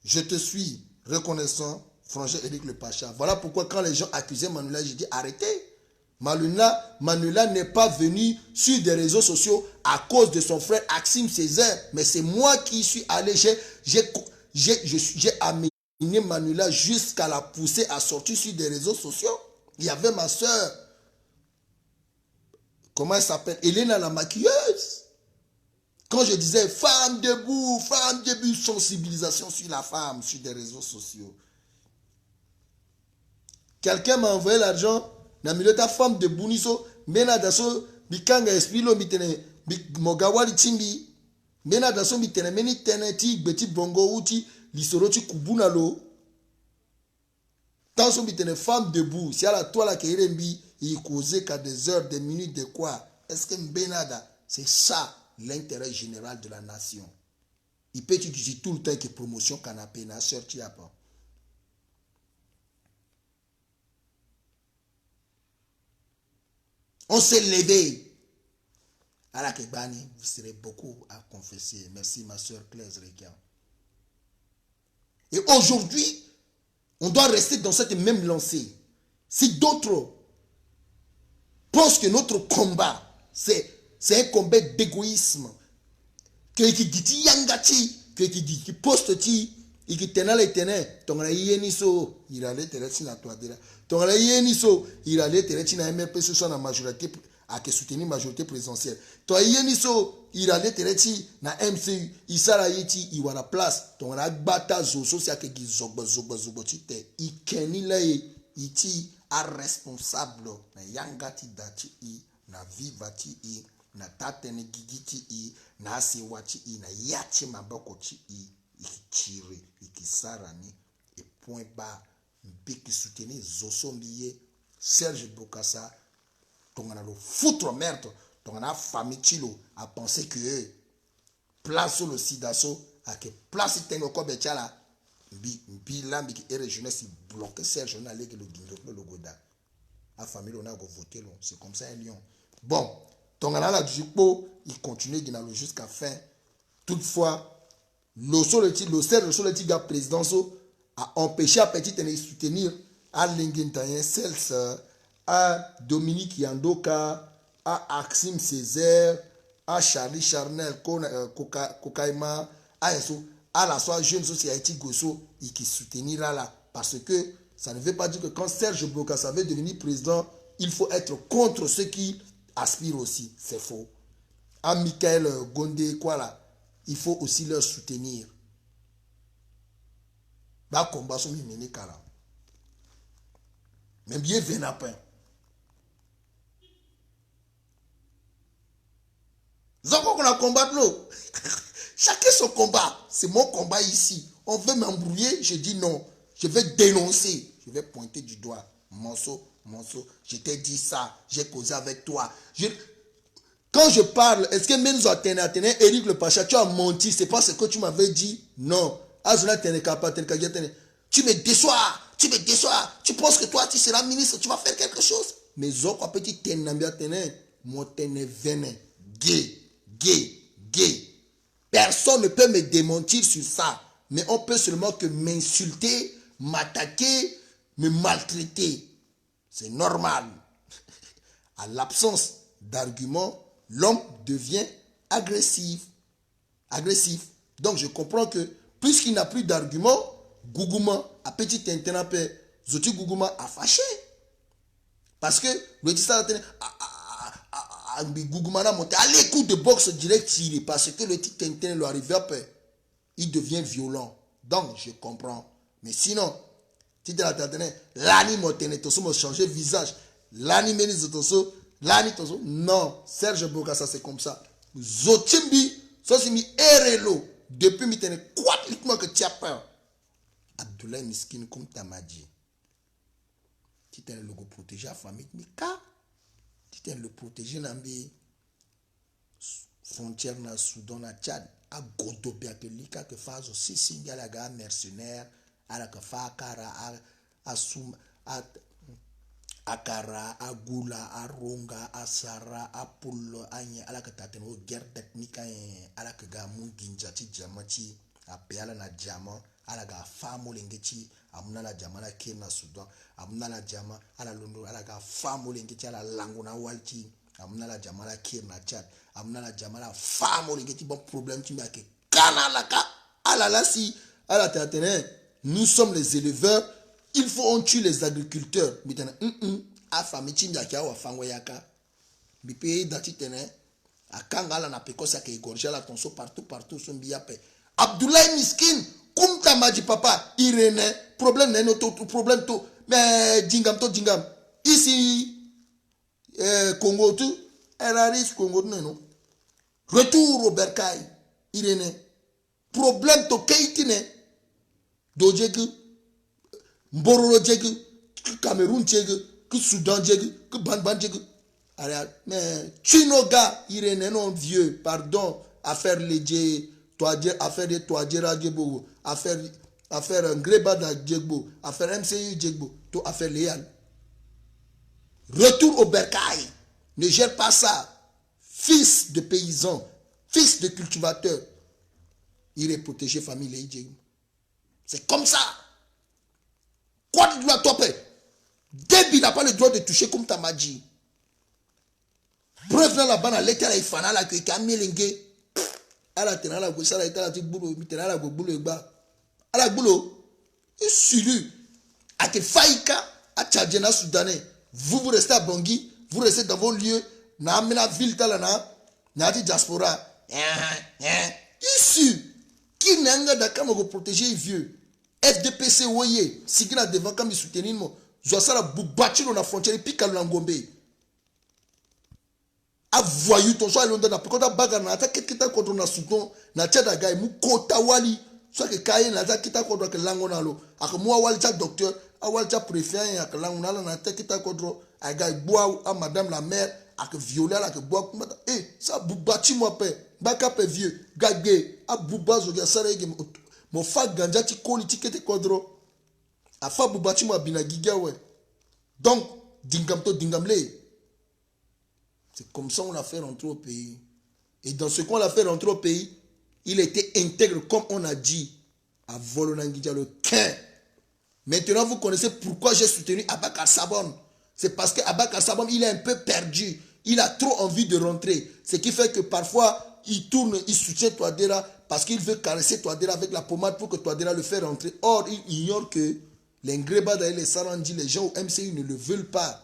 Je te suis reconnaissant, Frangé Éric le Pacha. Voilà pourquoi quand les gens accusaient Manuela, j'ai dit arrêtez. Manuela n'est pas venu sur des réseaux sociaux à cause de son frère Axime Césaire. Mais c'est moi qui suis allé, j'ai amené Manuela jusqu'à la pousser à sortir sur des réseaux sociaux. Il y avait ma soeur. Comment elle s'appelle? Elena la maquilleuse. Quand je disais femme debout, sensibilisation sur la femme, sur des réseaux sociaux. Quelqu'un m'a envoyé l'argent, na milieu ta femme debout, niso, mena daso, bikanga espilo mitene, mogawali timbi, mena daso mitene, meni teneti, beti bongo uti, lisoroti kubunalo. Tant son mitene femme debout, si à la toile qui est il causait qu'à des heures, des minutes, de quoi? Est-ce que Mbenada, c'est ça l'intérêt général de la nation? Il peut utiliser tout le temps que promotion canapé, n'a sorti à pas. On s'est levé. À la Kebani, vous serez beaucoup à confesser. Merci ma soeur Claire Regan. Et aujourd'hui, on doit rester dans cette même lancée. Si d'autres pensent que notre combat, c'est un combat d'égoïsme, que qui dit yangati, que qui poste ti, et qui tenait les tenait, ton yeniso, il allait te laisser la toile de là. Ton yeniso, il allait te laisser la MRP sur la majorité, à que soutenir majorité présidentielle. Ton yeniso, il allait te laisser la MCU, il s'arrête, il va la place, ton agbata zoso, c'est que qui zobo, il kenni là, il ti a responsable, na yangati dati na vivati na tatene gigiti na asiwati na yati maboko ikichire ikisarani et point bas mbiki soutenir zosombiye Serge Bokassa tongana lo foutre merde tongana famille chilo a penser que place le sidaso à que place tengo ko betala mbi lambi ki ere jeunesse bloqué Serge na leke le goda. La famille, on a voté. C'est comme ça un lion. Bon, donc, la Jupo, il continue jusqu'à fin. Toutefois, le seul gars président a empêché à petit de soutenir à Linguintayen Sels, à Dominique Yandoka, à Axim Césaire, à Charlie Charnel, Kokaima, à la soirée jeune société Gosso, et qui soutenira là. Parce que ça ne veut pas dire que quand Serge Bokassa veut devenir président, il faut être contre ceux qui aspirent aussi. C'est faux. À Michael Gondé, quoi là, il faut aussi leur soutenir. Bah, combat sont mis là. Mais bien Vénapin. Nous avons qu'on a combattu l'eau. Chacun son combat. C'est mon combat ici. On veut m'embrouiller, je dis non. Je vais dénoncer. Je vais pointer du doigt. Monceau, je t'ai dit ça. J'ai causé avec toi. Quand je parle, est-ce que même Éric le Pacha, tu as menti? C'est pas ce que tu m'avais dit? Non. Tu me déçois. Tu penses que toi, tu seras ministre, tu vas faire quelque chose. Mais Zoko, petit tenambia tene, mon tene venin. Gay. Personne ne peut me démentir sur ça. Mais on peut seulement que m'insulter, m'attaquer, me maltraiter. C'est normal. À l'absence d'arguments, l'homme devient agressif. Donc je comprends que puisqu'il n'a plus d'arguments, Gougouma, à petit Tintinapé, Zoti Gougouma a fâché. Parce que le dit ça, Gougouma a monté à l'écoute de boxe direct tiré parce que le petit Tintin lui arrive après. Il devient violent. Donc je comprends. Mais sinon, si tu as l'ani motene, tu as changé de visage. L'ani menis toso, l'ani toso. Non, Serge Bokassa c'est comme ça. Zotimbi, ça c'est mi erelo. Depuis mi tene, quoi dites-moi que tu as peur. Abdoulaye Miskin comme tu m'as dit. Tu t'es le protéger la famille, mais car tu t'es le protéger dans les frontières na Soudan, na Tchad. A Godobé à Kelika que fasse aussi signe à la gare mercenaire, à la Kafa, Kara, à Soum, à Akara, à Goula, à Ronga, à Sara, à Poul, à la Katateno, guerre technique, à la Kagamu, Ginjati, Djamati, à Péala na Djama, à la gare Famo Lengeti, à Mnala Djamala Kena Soudan, à Mnala Djama, à la Londo, à la gare Famo Lengeti, à la Langona Walti, à Mnala Djamala Kena Tchad. Amnala Djamala femme ou les bon problème tu m'as que kanalaka alala si ala tatene nous sommes les éleveurs il faut on tue les agriculteurs maintenant a famille timia kia wa fangwa yaka bi pays datitene a kangala na pekosa ke gorger la tonso partout son biape Abdoulaye Miskin kumta maji papa Irene problème n'est tout problème tout mais djingam ici Congo tout Eraris Congo non. Retour au Bercail, Irene. Problème to Keitine. Dojegu, Mbororo Jegu, Cameroun Jegu, Soudan Jegu, Banban Jegu. Mais Chinoga, Irene, non vieux, pardon, affaire léger, affaire de Toadjera Djebo, affaire Ngrebada Djebo, affaire MCU Djebo, to affaire léale. Retour au Bercail. Ne gère pas ça. Fils de paysan, fils de cultivateur, il est protégé famille. C'est comme ça. Quoi tu dois topper? Débi n'a pas le droit de toucher comme ta magie. Preuve là là-bas, l'état il fana là que Camille Lengue. À la tena la gauche, à la état la boulot, mitena la boulot et bas. À la boulot, il suru. À que faïka, à Tchadjena Soudanais. Vous restez à Bangui, vous restez dans vos lieux. Na amena ville talana na di diaspora issu qui n'enga d'accord me protéger vieux FDPC woyé signa devant comme soutenir mo zo sala bubachilo na frontière pika na ngombe a voyou ton soit londa na pekota baga na ta kita contre na Soudan na Tchad gay mu kota wali soit que kaye na ta kita contre que lango na lo ak mo wali ta docteur a wali ta préfet ak lango na ta kita contre agay bois à madame la mère avec violer avec bois ça boubachi moi pe baka pe vieux gagé a bouba zoga sarege mo fa ganja ti koli ti kete kodro a fa boubachi moi bina giga ouais donc Dingamto, Dingamle. C'est comme ça qu'on l'a fait rentrer au pays. Et dans ce qu'on l'a fait rentrer au pays, il était intègre, comme on a dit, à Volonangidja le 15. Maintenant, vous connaissez pourquoi j'ai soutenu Abakar Sabon. C'est parce qu'Abakar Sabon, il est un peu perdu. Il a trop envie de rentrer. Ce qui fait que parfois, il tourne, il soutient Touadéra parce qu'il veut caresser Touadéra avec la pommade pour que Touadéra le fasse rentrer. Or, il ignore que les Ngreba et les Sarandi, les gens au MCU ne le veulent pas.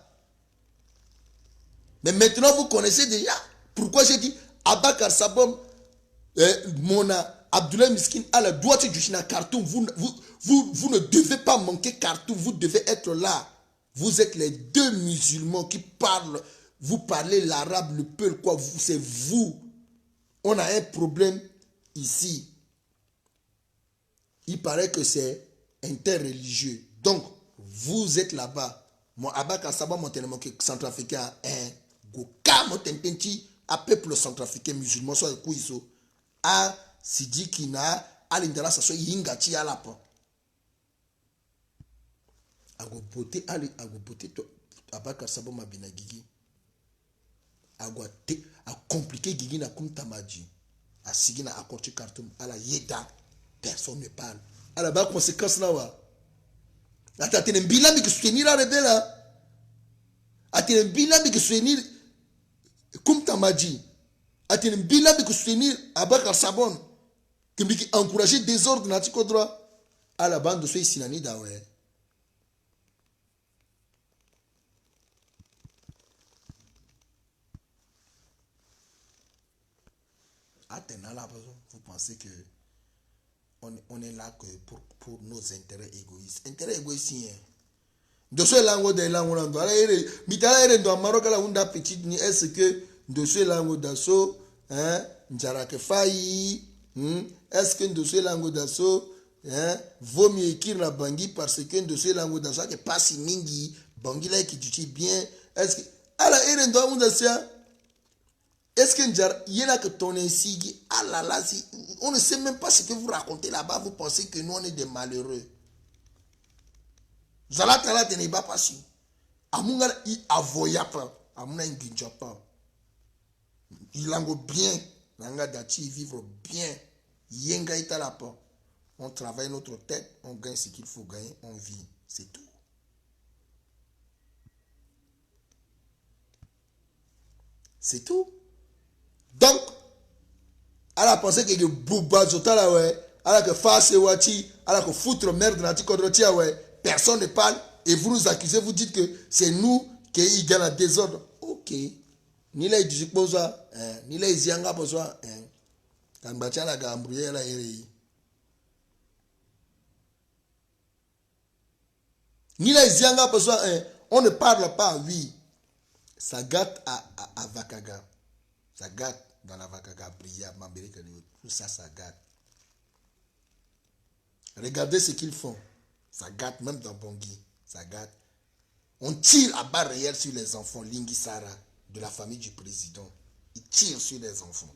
Mais maintenant, vous connaissez déjà pourquoi j'ai dit Abakar Sabon, Mona, Abdoulaye Miskin a le droit du China Khartoum. Vous ne devez pas manquer Khartoum. Vous devez être là. Vous êtes les deux musulmans qui parlent. Vous parlez l'arabe, le peul, quoi. C'est vous. On a un problème ici. Il paraît que c'est interreligieux. Donc, vous êtes là-bas. Moi, Abakar Sabon, mon centrafricain, un goka, mon tententi, à peuple centrafricain musulman, soit le couiso. A Sidikina, à l'indara, ça soit Yingati à la peau. Agopote, Abakar Sabon Mabina Gigi. Agote, a compliqué Gigi na kum tamaji. A Sigina a Korti Khartoum, à la Yeda, personne ne parle. À la bas, conséquence là, wa. A t'as un bilan de soutenir la rebelle. A t'as un bilan de soutenir kum tamaji. A t'as un bilan de soutenir Abakar Sabon. Qui encourager désordre dans le droit. À la bande de ceux ici, nani dawe. Vous pensez que on est là que pour nos intérêts égoïstes. Intérêts égoïstes, de ce langue de langue on doit aller. Mitala ere ndo Maroc la unda petite ni est-ce que de ce langue d'assaut hein Njarake Fayi est-ce que de ce langue d'assaut hein vaut mieux écrire la Bangui parce que de ce langue d'assaut que pas si mingi Bangui là qui dit bien est-ce que ala ere ndo unda sia. Est-ce que il y en a que ton insigi, ah là là, on ne sait même pas ce que vous racontez là-bas, vous pensez que nous on est des malheureux. Zalatala n'est pas passé. Amunga il avoya pas, amuna inginja pas. Il en bien, langa dati vivre bien. Yenga itala pas. On travaille notre tête, on gagne ce qu'il faut gagner, on vit, c'est tout. C'est tout. Donc, elle a pensé que le bouba zotala ouais, elle a que face wati, elle a que foutre merde nati kodrotia ouais, personne ne parle et vous nous accusez, vous dites que c'est nous qui gagnent la désordre. OK. Ni la idjikboza, ni la izianga boza, quand batia la gambrouille la eri. Ni la izianga boza, on ne parle pas, oui. Ça gâte à Vakaga. Ça gâte dans la Vakaga, Bria, Mambéré, tout ça, ça gâte. Regardez ce qu'ils font. Ça gâte, même dans Bangui. Ça gâte. On tire à barre réelle sur les enfants, Lingi Sara, de la famille du président. Ils tirent sur les enfants.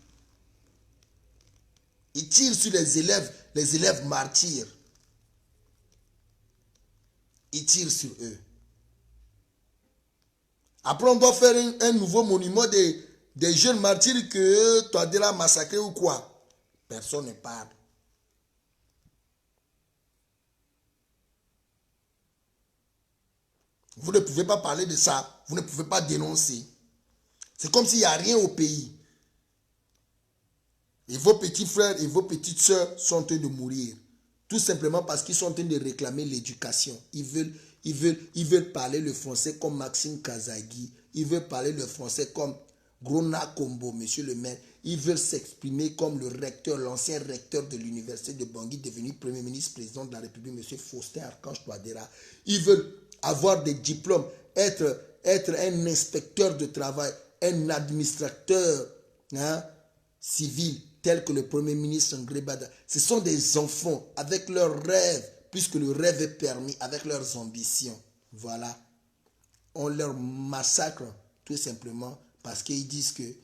Ils tirent sur les élèves martyrs. Ils tirent sur eux. Après, on doit faire un nouveau monument des jeunes martyrs que Touadéra a massacré ou quoi. Personne ne parle. Vous ne pouvez pas parler de ça. Vous ne pouvez pas dénoncer. C'est comme s'il n'y a rien au pays. Et vos petits frères et vos petites sœurs sont en train de mourir. Tout simplement parce qu'ils sont en train de réclamer l'éducation. Ils veulent parler le français comme Maxime Kazagui. Ils veulent parler le français comme Grona Kombo, monsieur le maire. Ils veulent s'exprimer comme le recteur, l'ancien recteur de l'université de Bangui, devenu premier ministre, président de la République, monsieur Faustin Archange Touadéra. Ils veulent avoir des diplômes, être un inspecteur de travail, un administrateur civil, tel que le premier ministre Ngrébada. Ce sont des enfants avec leurs rêves, puisque le rêve est permis, avec leurs ambitions. Voilà. On leur massacre tout simplement parce qu'ils disent que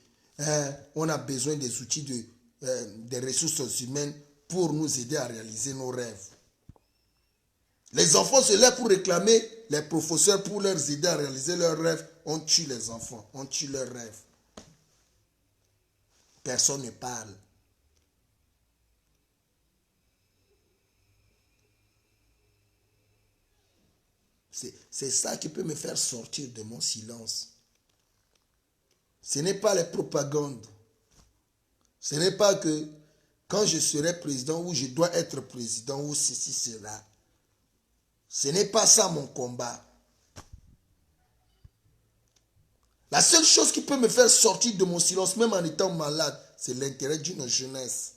on a besoin des outils des ressources humaines pour nous aider à réaliser nos rêves. Les enfants se lèvent pour réclamer les professeurs pour leur aider à réaliser leurs rêves. On tue les enfants, on tue leurs rêves. Personne ne parle. C'est ça qui peut me faire sortir de mon silence. Ce n'est pas les propagandes. Ce n'est pas que quand je serai président ou je dois être président ou ceci, cela. Ce n'est pas ça mon combat. La seule chose qui peut me faire sortir de mon silence, même en étant malade, c'est l'intérêt d'une jeunesse.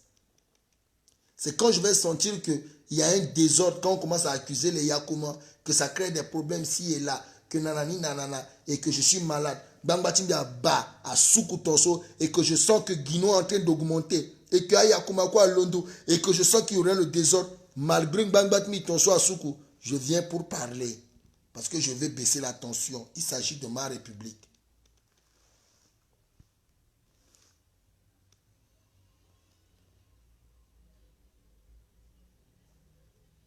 C'est quand je vais sentir qu'il y a un désordre, quand on commence à accuser les Yakuma, que ça crée des problèmes ci et là, que nanani nanana, et que je suis malade, Bangbatimbi bas, à Soukou-Tonso, et que je sens que Guino est en train d'augmenter, et que Yakuma quoi à Londo, et que je sens qu'il y aurait le désordre, malgré Bangbatimbi Tonso à Soukou, je viens pour parler, parce que je veux baisser la tension. Il s'agit de ma république.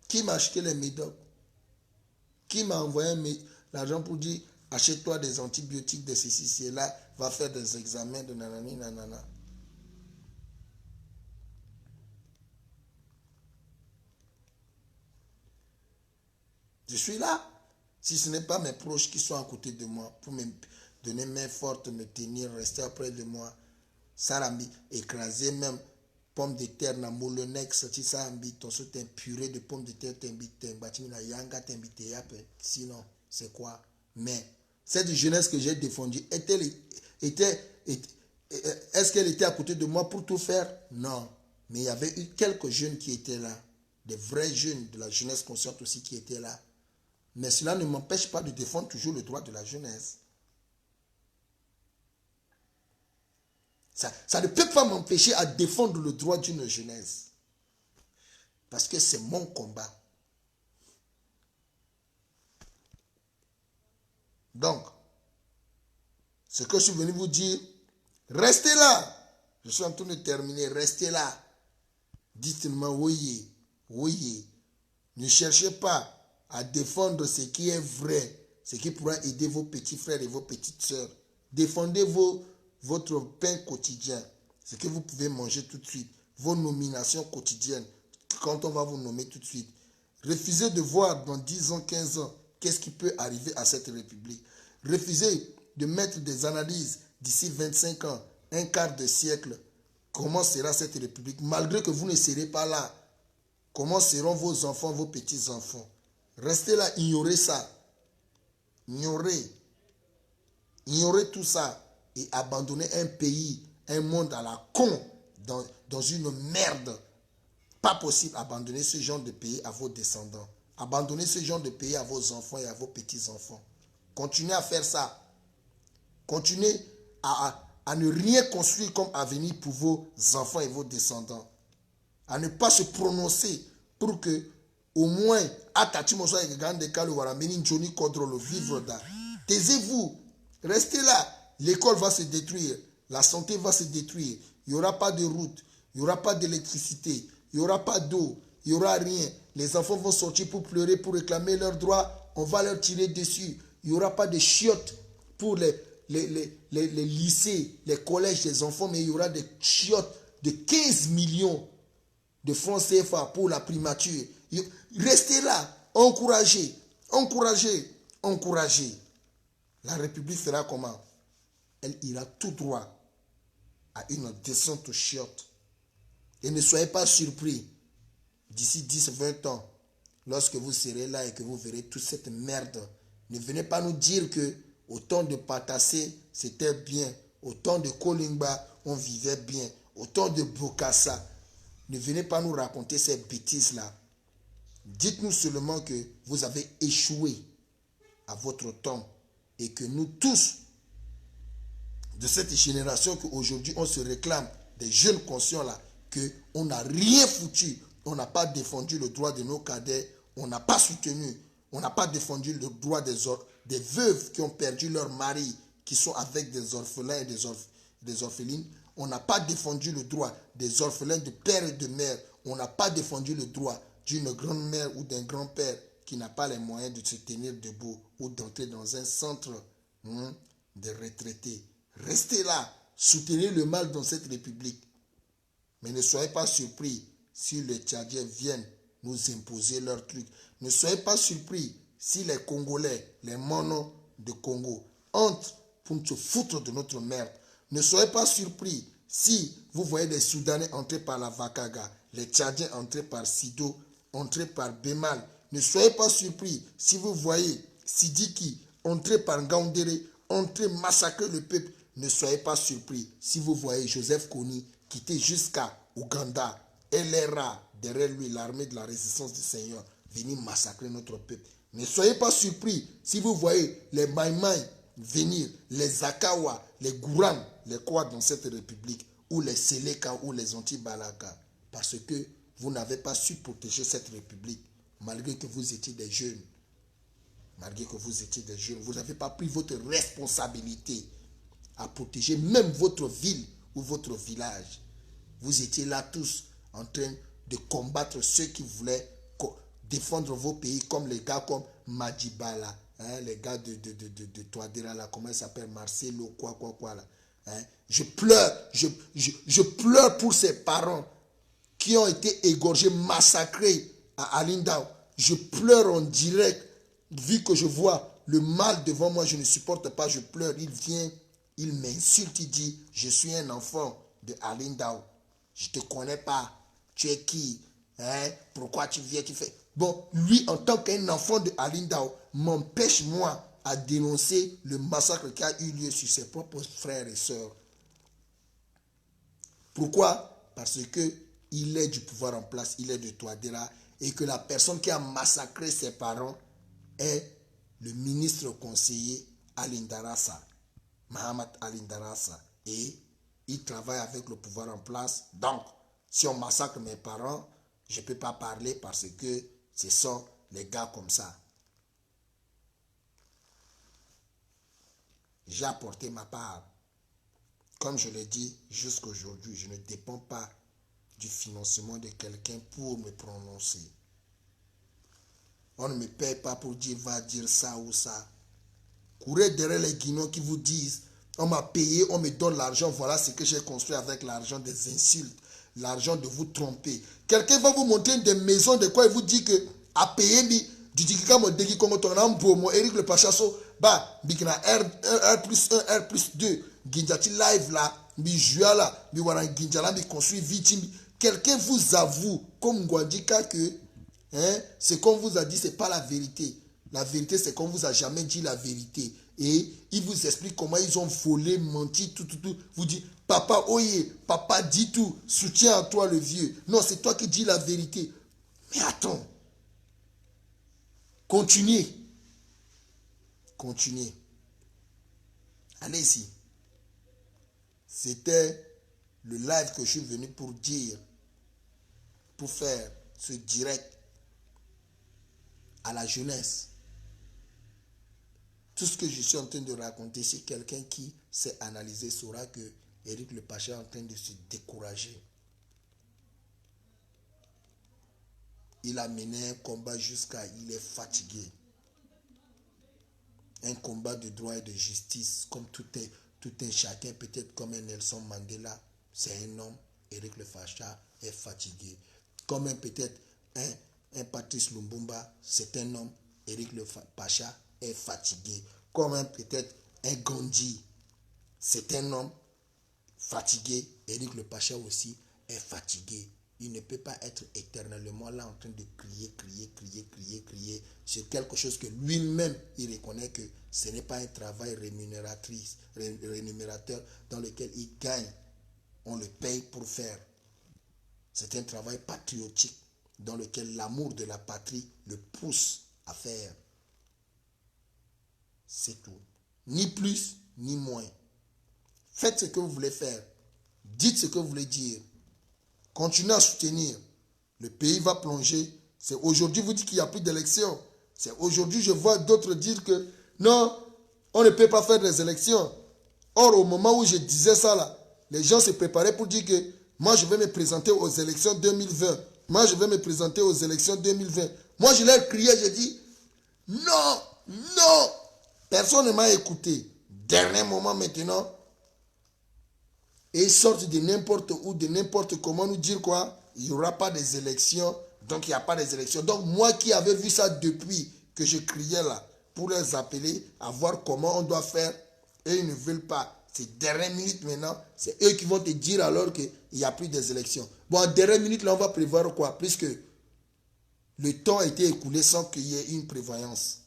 Qui m'a acheté les médocs? Qui m'a envoyé l'argent pour dire achète-toi des antibiotiques, de ceci, cela, va faire des examens de nanani, nanana. Je suis là. Si ce n'est pas mes proches qui sont à côté de moi pour me donner main forte, me tenir, rester auprès de moi, Sarambi, écraser même pommes de terre na molonex, si ça ambi, ton saut un purée de pommes de terre, yanga sinon, c'est quoi? Mais cette jeunesse que j'ai défendue, est-ce qu'elle était à côté de moi pour tout faire? Non. Mais il y avait eu quelques jeunes qui étaient là, des vrais jeunes de la jeunesse consciente aussi qui étaient là. Mais cela ne m'empêche pas de défendre toujours le droit de la jeunesse. Ça ne peut pas m'empêcher à défendre le droit d'une jeunesse. Parce que c'est mon combat. Donc, ce que je suis venu vous dire, restez là. Je suis en train de terminer, restez là. Dites-moi, oui, oui. Ne cherchez pas à défendre ce qui est vrai, ce qui pourra aider vos petits frères et vos petites sœurs. Défendez votre pain quotidien, ce que vous pouvez manger tout de suite, vos nominations quotidiennes, quand on va vous nommer tout de suite. Refusez de voir dans 10 ans, 15 ans, qu'est-ce qui peut arriver à cette république. Refusez de mettre des analyses d'ici 25 ans, un quart de siècle, comment sera cette république, malgré que vous ne serez pas là. Comment seront vos enfants, vos petits-enfants? Restez là, ignorez ça. Ignorez tout ça. Et abandonner un pays, un monde à la con, dans une merde. Pas possible d'abandonner ce genre de pays à vos descendants. Abandonnez ce genre de pays à vos enfants et à vos petits-enfants. Continuez à faire ça. Continuez à ne rien construire comme avenir pour vos enfants et vos descendants. À ne pas se prononcer pour que, au moins, taisez-vous, restez là. L'école va se détruire, la santé va se détruire, il n'y aura pas de route, il n'y aura pas d'électricité, il n'y aura pas d'eau, il n'y aura rien. Les enfants vont sortir pour pleurer, pour réclamer leurs droits, on va leur tirer dessus. Il n'y aura pas de chiottes pour les lycées, les collèges des enfants, mais il y aura des chiottes de 15 millions de francs CFA pour la primature. Restez là, encouragez. La République fera comment? Elle ira tout droit à une descente aux chiottes. Et ne soyez pas surpris d'ici 10-20 ans, lorsque vous serez là et que vous verrez toute cette merde. Ne venez pas nous dire que au temps de Patassé, c'était bien. Au temps de Kolingba, on vivait bien. Au temps de Bokassa, ne venez pas nous raconter ces bêtises-là. Dites-nous seulement que vous avez échoué à votre temps et que nous tous, de cette génération qu'aujourd'hui on se réclame, des jeunes conscients là, qu'on n'a rien foutu, on n'a pas défendu le droit de nos cadets, on n'a pas soutenu, on n'a pas défendu le droit des veuves qui ont perdu leur mari, qui sont avec des orphelins et des orphelines. On n'a pas défendu le droit des orphelins de père et de mère. On n'a pas défendu le droit d'une grand-mère ou d'un grand-père qui n'a pas les moyens de se tenir debout ou d'entrer dans un centre de retraités. Restez là, soutenez le mal dans cette république. Mais ne soyez pas surpris si les Tchadiens viennent nous imposer leurs trucs. Ne soyez pas surpris si les Congolais, les monos de Congo, entrent pour se foutre de notre merde. Ne soyez pas surpris si vous voyez des Soudanais entrer par la Vakaga, les Tchadiens entrer par Sido, entrer par Bemal. Ne soyez pas surpris si vous voyez Sidiki entrer par Ngaoundéré, entrer massacrer le peuple. Ne soyez pas surpris si vous voyez Joseph Kony quitter jusqu'à Ouganda, LRA, derrière lui l'armée de la résistance du Seigneur, venir massacrer notre peuple. Ne soyez pas surpris si vous voyez les Maïmaï venir, les Zakawa, les Gourans, les quoi dans cette république, ou les Seleka ou les Anti-Balaka, parce que vous n'avez pas su protéger cette république, malgré que vous étiez des jeunes. Malgré que vous étiez des jeunes, vous n'avez pas pris votre responsabilité à protéger même votre ville ou votre village. Vous étiez là tous en train de combattre ceux qui voulaient défendre vos pays, comme les gars comme Madjibala, les gars de Touadéra, là, comment il s'appelle, Marcelo, quoi, là. Je pleure pour ces parents qui ont été égorgés, massacrés à Alindao. Je pleure en direct, vu que je vois le mal devant moi, je ne supporte pas, je pleure. Il vient, il m'insulte, il dit, je suis un enfant de Alindao. Je ne te connais pas. Tu es qui? Pourquoi tu viens, tu fais... Bon, lui, en tant qu'un enfant de Alindao, m'empêche, moi, à dénoncer le massacre qui a eu lieu sur ses propres frères et sœurs. Pourquoi? Parce qu'il est du pouvoir en place, il est de Touadéra, et que la personne qui a massacré ses parents est le ministre conseiller Alindarassa, Mahamat Alindarassa. Et il travaille avec le pouvoir en place. Donc, si on massacre mes parents, je ne peux pas parler parce que ce sont les gars comme ça. J'ai apporté ma part. Comme je l'ai dit jusqu'à aujourd'hui, je ne dépends pas du financement de quelqu'un pour me prononcer. On ne me paye pas pour dire va dire ça ou ça. Courez derrière les guignols qui vous disent on m'a payé, on me donne l'argent, voilà ce que j'ai construit avec l'argent des insultes, l'argent de vous tromper. Quelqu'un va vous montrer des maisons de quoi il vous dit que à payer du digika mo degi comme ton ambo Eric le Pachasso ba bikina R+1 R+2 ginjati live là mi joua là mi wana ginjala mi construit victime. Quelqu'un vous avoue comme Ngwadika que ce qu'on vous a dit c'est pas la vérité. La vérité c'est qu'on vous a jamais dit la vérité. Et il vous explique comment ils ont volé, menti, tout. Vous dit, papa, oye, papa dit tout, soutiens à toi le vieux. Non, c'est toi qui dis la vérité. Mais attends. Continuez. Allez-y. C'était le live que je suis venu pour dire, pour faire ce direct à la jeunesse. Tout ce que je suis en train de raconter, c'est quelqu'un qui sait analyser saura que Eric le Pacha est en train de se décourager. Il a mené un combat jusqu'à... Il est fatigué. Un combat de droit et de justice, comme tout un chacun, peut-être comme un Nelson Mandela, c'est un homme. Eric le Pacha est fatigué. Comme peut-être un Patrice Lumumba, c'est un homme. Eric le Pacha est fatigué. Comme peut-être un Gandhi, c'est un homme fatigué. Eric le Pacha aussi est fatigué. Il ne peut pas être éternellement là en train de crier sur quelque chose que lui-même il reconnaît que ce n'est pas un travail rémunérateur dans lequel il gagne. On le paye pour faire. C'est un travail patriotique dans lequel l'amour de la patrie le pousse à faire. C'est tout. Ni plus, ni moins. Faites ce que vous voulez faire. Dites ce que vous voulez dire. Continuez à soutenir. Le pays va plonger. C'est aujourd'hui, vous dites qu'il n'y a plus d'élections. C'est aujourd'hui, je vois d'autres dire que non, on ne peut pas faire des élections. Or, au moment où je disais ça, là, les gens se préparaient pour dire que moi, je vais me présenter aux élections 2020. Moi, je vais me présenter aux élections 2020. Moi, je leur criais, je dis, non, non. Personne ne m'a écouté. Dernier moment maintenant, et ils sortent de n'importe où, de n'importe comment nous dire quoi? Il n'y aura pas des élections, donc il n'y a pas des élections. Donc moi qui avais vu ça depuis que je criais là, pour les appeler, à voir comment on doit faire, et ils ne veulent pas. C'est dernière minute maintenant, c'est eux qui vont te dire alors qu'il n'y a plus des élections. Bon, en dernière minute, là, on va prévoir quoi? Puisque le temps a été écoulé sans qu'il y ait une prévoyance.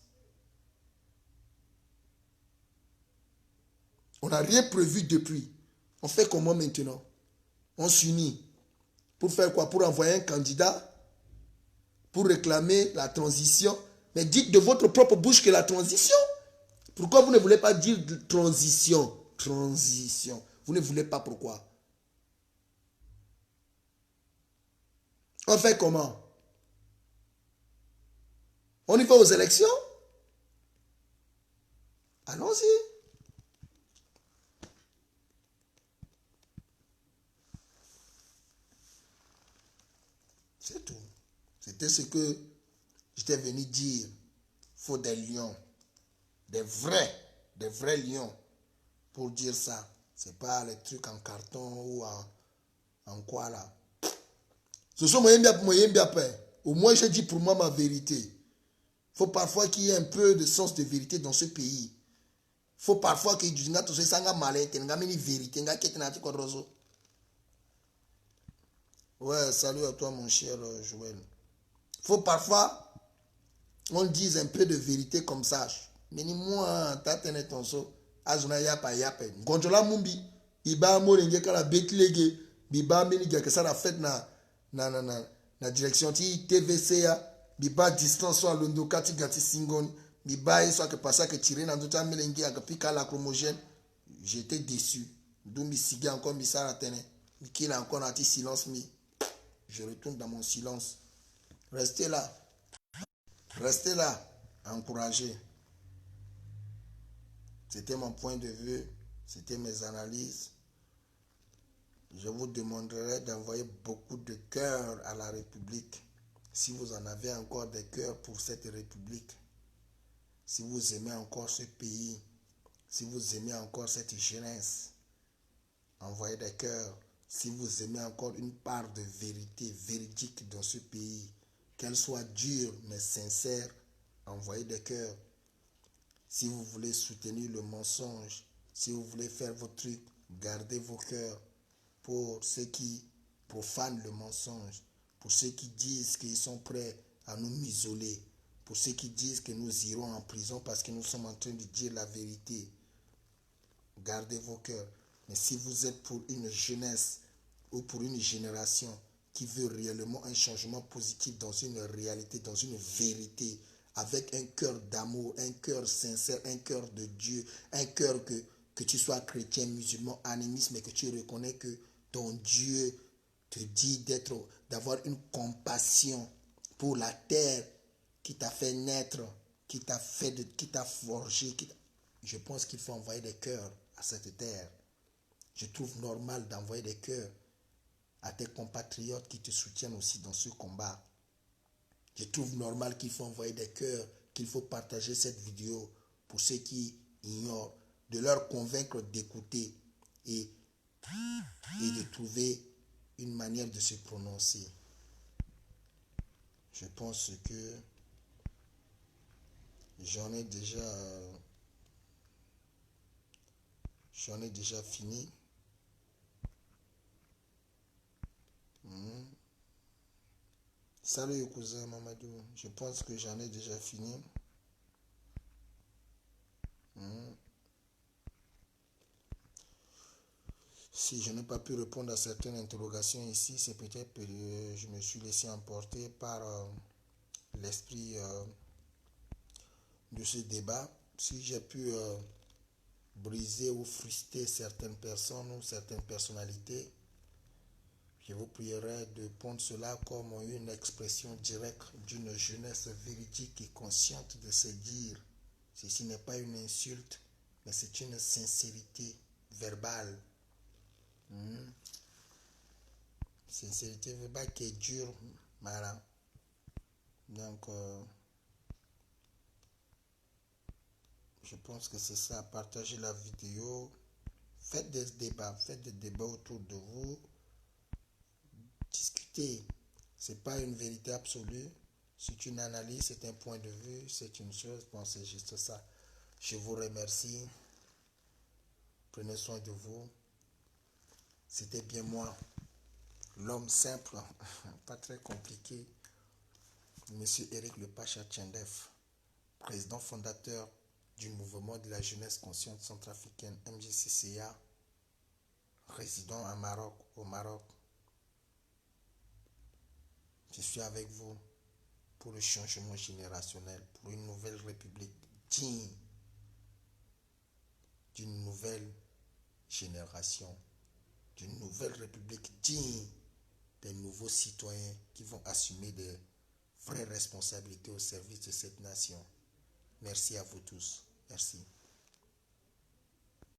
On n'a rien prévu depuis. On fait comment maintenant? On s'unit. Pour faire quoi? Pour envoyer un candidat? Pour réclamer la transition? Mais dites de votre propre bouche que la transition. Pourquoi vous ne voulez pas dire transition? Transition. Vous ne voulez pas pourquoi? On fait comment? On y va aux élections? Allons-y. C'est tout. C'était ce que j'étais venu dire. Il faut des lions. Des vrais lions pour dire ça. C'est pas les trucs en carton ou en quoi là. Ce sont moyens bien peur. Au moins, je dis pour moi ma vérité. Il faut parfois qu'il y ait un peu de sens de vérité dans ce pays. Il faut parfois que tu aies tout ça, une vérité. Ouais, salut à toi, mon cher Joël. Il faut parfois on dise un peu de vérité comme ça. Mais ni moi, t'as ton so. Azuna yapa yapa. Gonjola mumbi. Iba moringe kala betlege. Biba meni que ça la fête na direction ti TVC ya. Biba distance soit londo kati gati singoni. Biba soit que passer que tirer dans tout un melengue à pika la chromogène. J'étais déçu. D'où mi siga encore mi sara tene. Qui a encore un petit silence mi. Je retourne dans mon silence. Restez là. Restez là. Encouragez. C'était mon point de vue. C'était mes analyses. Je vous demanderai d'envoyer beaucoup de cœurs à la République. Si vous en avez encore des cœurs pour cette République. Si vous aimez encore ce pays. Si vous aimez encore cette jeunesse. Envoyez des cœurs. Si vous aimez encore une part de vérité véridique dans ce pays. Qu'elle soit dure mais sincère. Envoyez des cœurs. Si vous voulez soutenir le mensonge, si vous voulez faire vos trucs, gardez vos cœurs pour ceux qui profanent le mensonge, pour ceux qui disent qu'ils sont prêts à nous isoler, pour ceux qui disent que nous irons en prison parce que nous sommes en train de dire la vérité. Gardez vos cœurs. Mais si vous êtes pour une jeunesse ou pour une génération qui veut réellement un changement positif dans une réalité, dans une vérité, avec un cœur d'amour, un cœur sincère, un cœur de Dieu, un cœur que tu sois chrétien, musulman, animiste, mais que tu reconnais que ton Dieu te dit d'avoir une compassion pour la terre qui t'a fait naître, qui t'a forgé. Je pense qu'il faut envoyer des cœurs à cette terre. Je trouve normal d'envoyer des cœurs à tes compatriotes qui te soutiennent aussi dans ce combat. Je trouve normal qu'il faut envoyer des cœurs, qu'il faut partager cette vidéo pour ceux qui ignorent, de leur convaincre d'écouter et de trouver une manière de se prononcer. Je pense que j'en ai déjà fini. Salut cousin Mamadou, je pense que j'en ai déjà fini. Si je n'ai pas pu répondre à certaines interrogations ici, c'est peut-être que je me suis laissé emporter par l'esprit de ce débat. Si j'ai pu briser ou frustrer certaines personnes ou certaines personnalités, je vous prierai de prendre cela comme une expression directe d'une jeunesse véridique et consciente de se dire, ceci n'est pas une insulte, mais c'est une sincérité verbale. Sincérité verbale qui est dure, voilà. Donc, je pense que c'est ça. Partagez la vidéo. Faites des débats autour de vous. Discutez. C'est pas une vérité absolue. C'est une analyse, c'est un point de vue, c'est une chose. Bon, c'est juste ça. Je vous remercie. Prenez soin de vous. C'était bien moi, l'homme simple, pas très compliqué, Monsieur Eric Le Pacha Tchendef, président fondateur du mouvement de la jeunesse consciente centrafricaine MJCCA, résident à Maroc, au Maroc. Je suis avec vous pour le changement générationnel, pour une nouvelle république digne d'une nouvelle génération, d'une nouvelle république digne des nouveaux citoyens qui vont assumer des vraies responsabilités au service de cette nation. Merci à vous tous. Merci.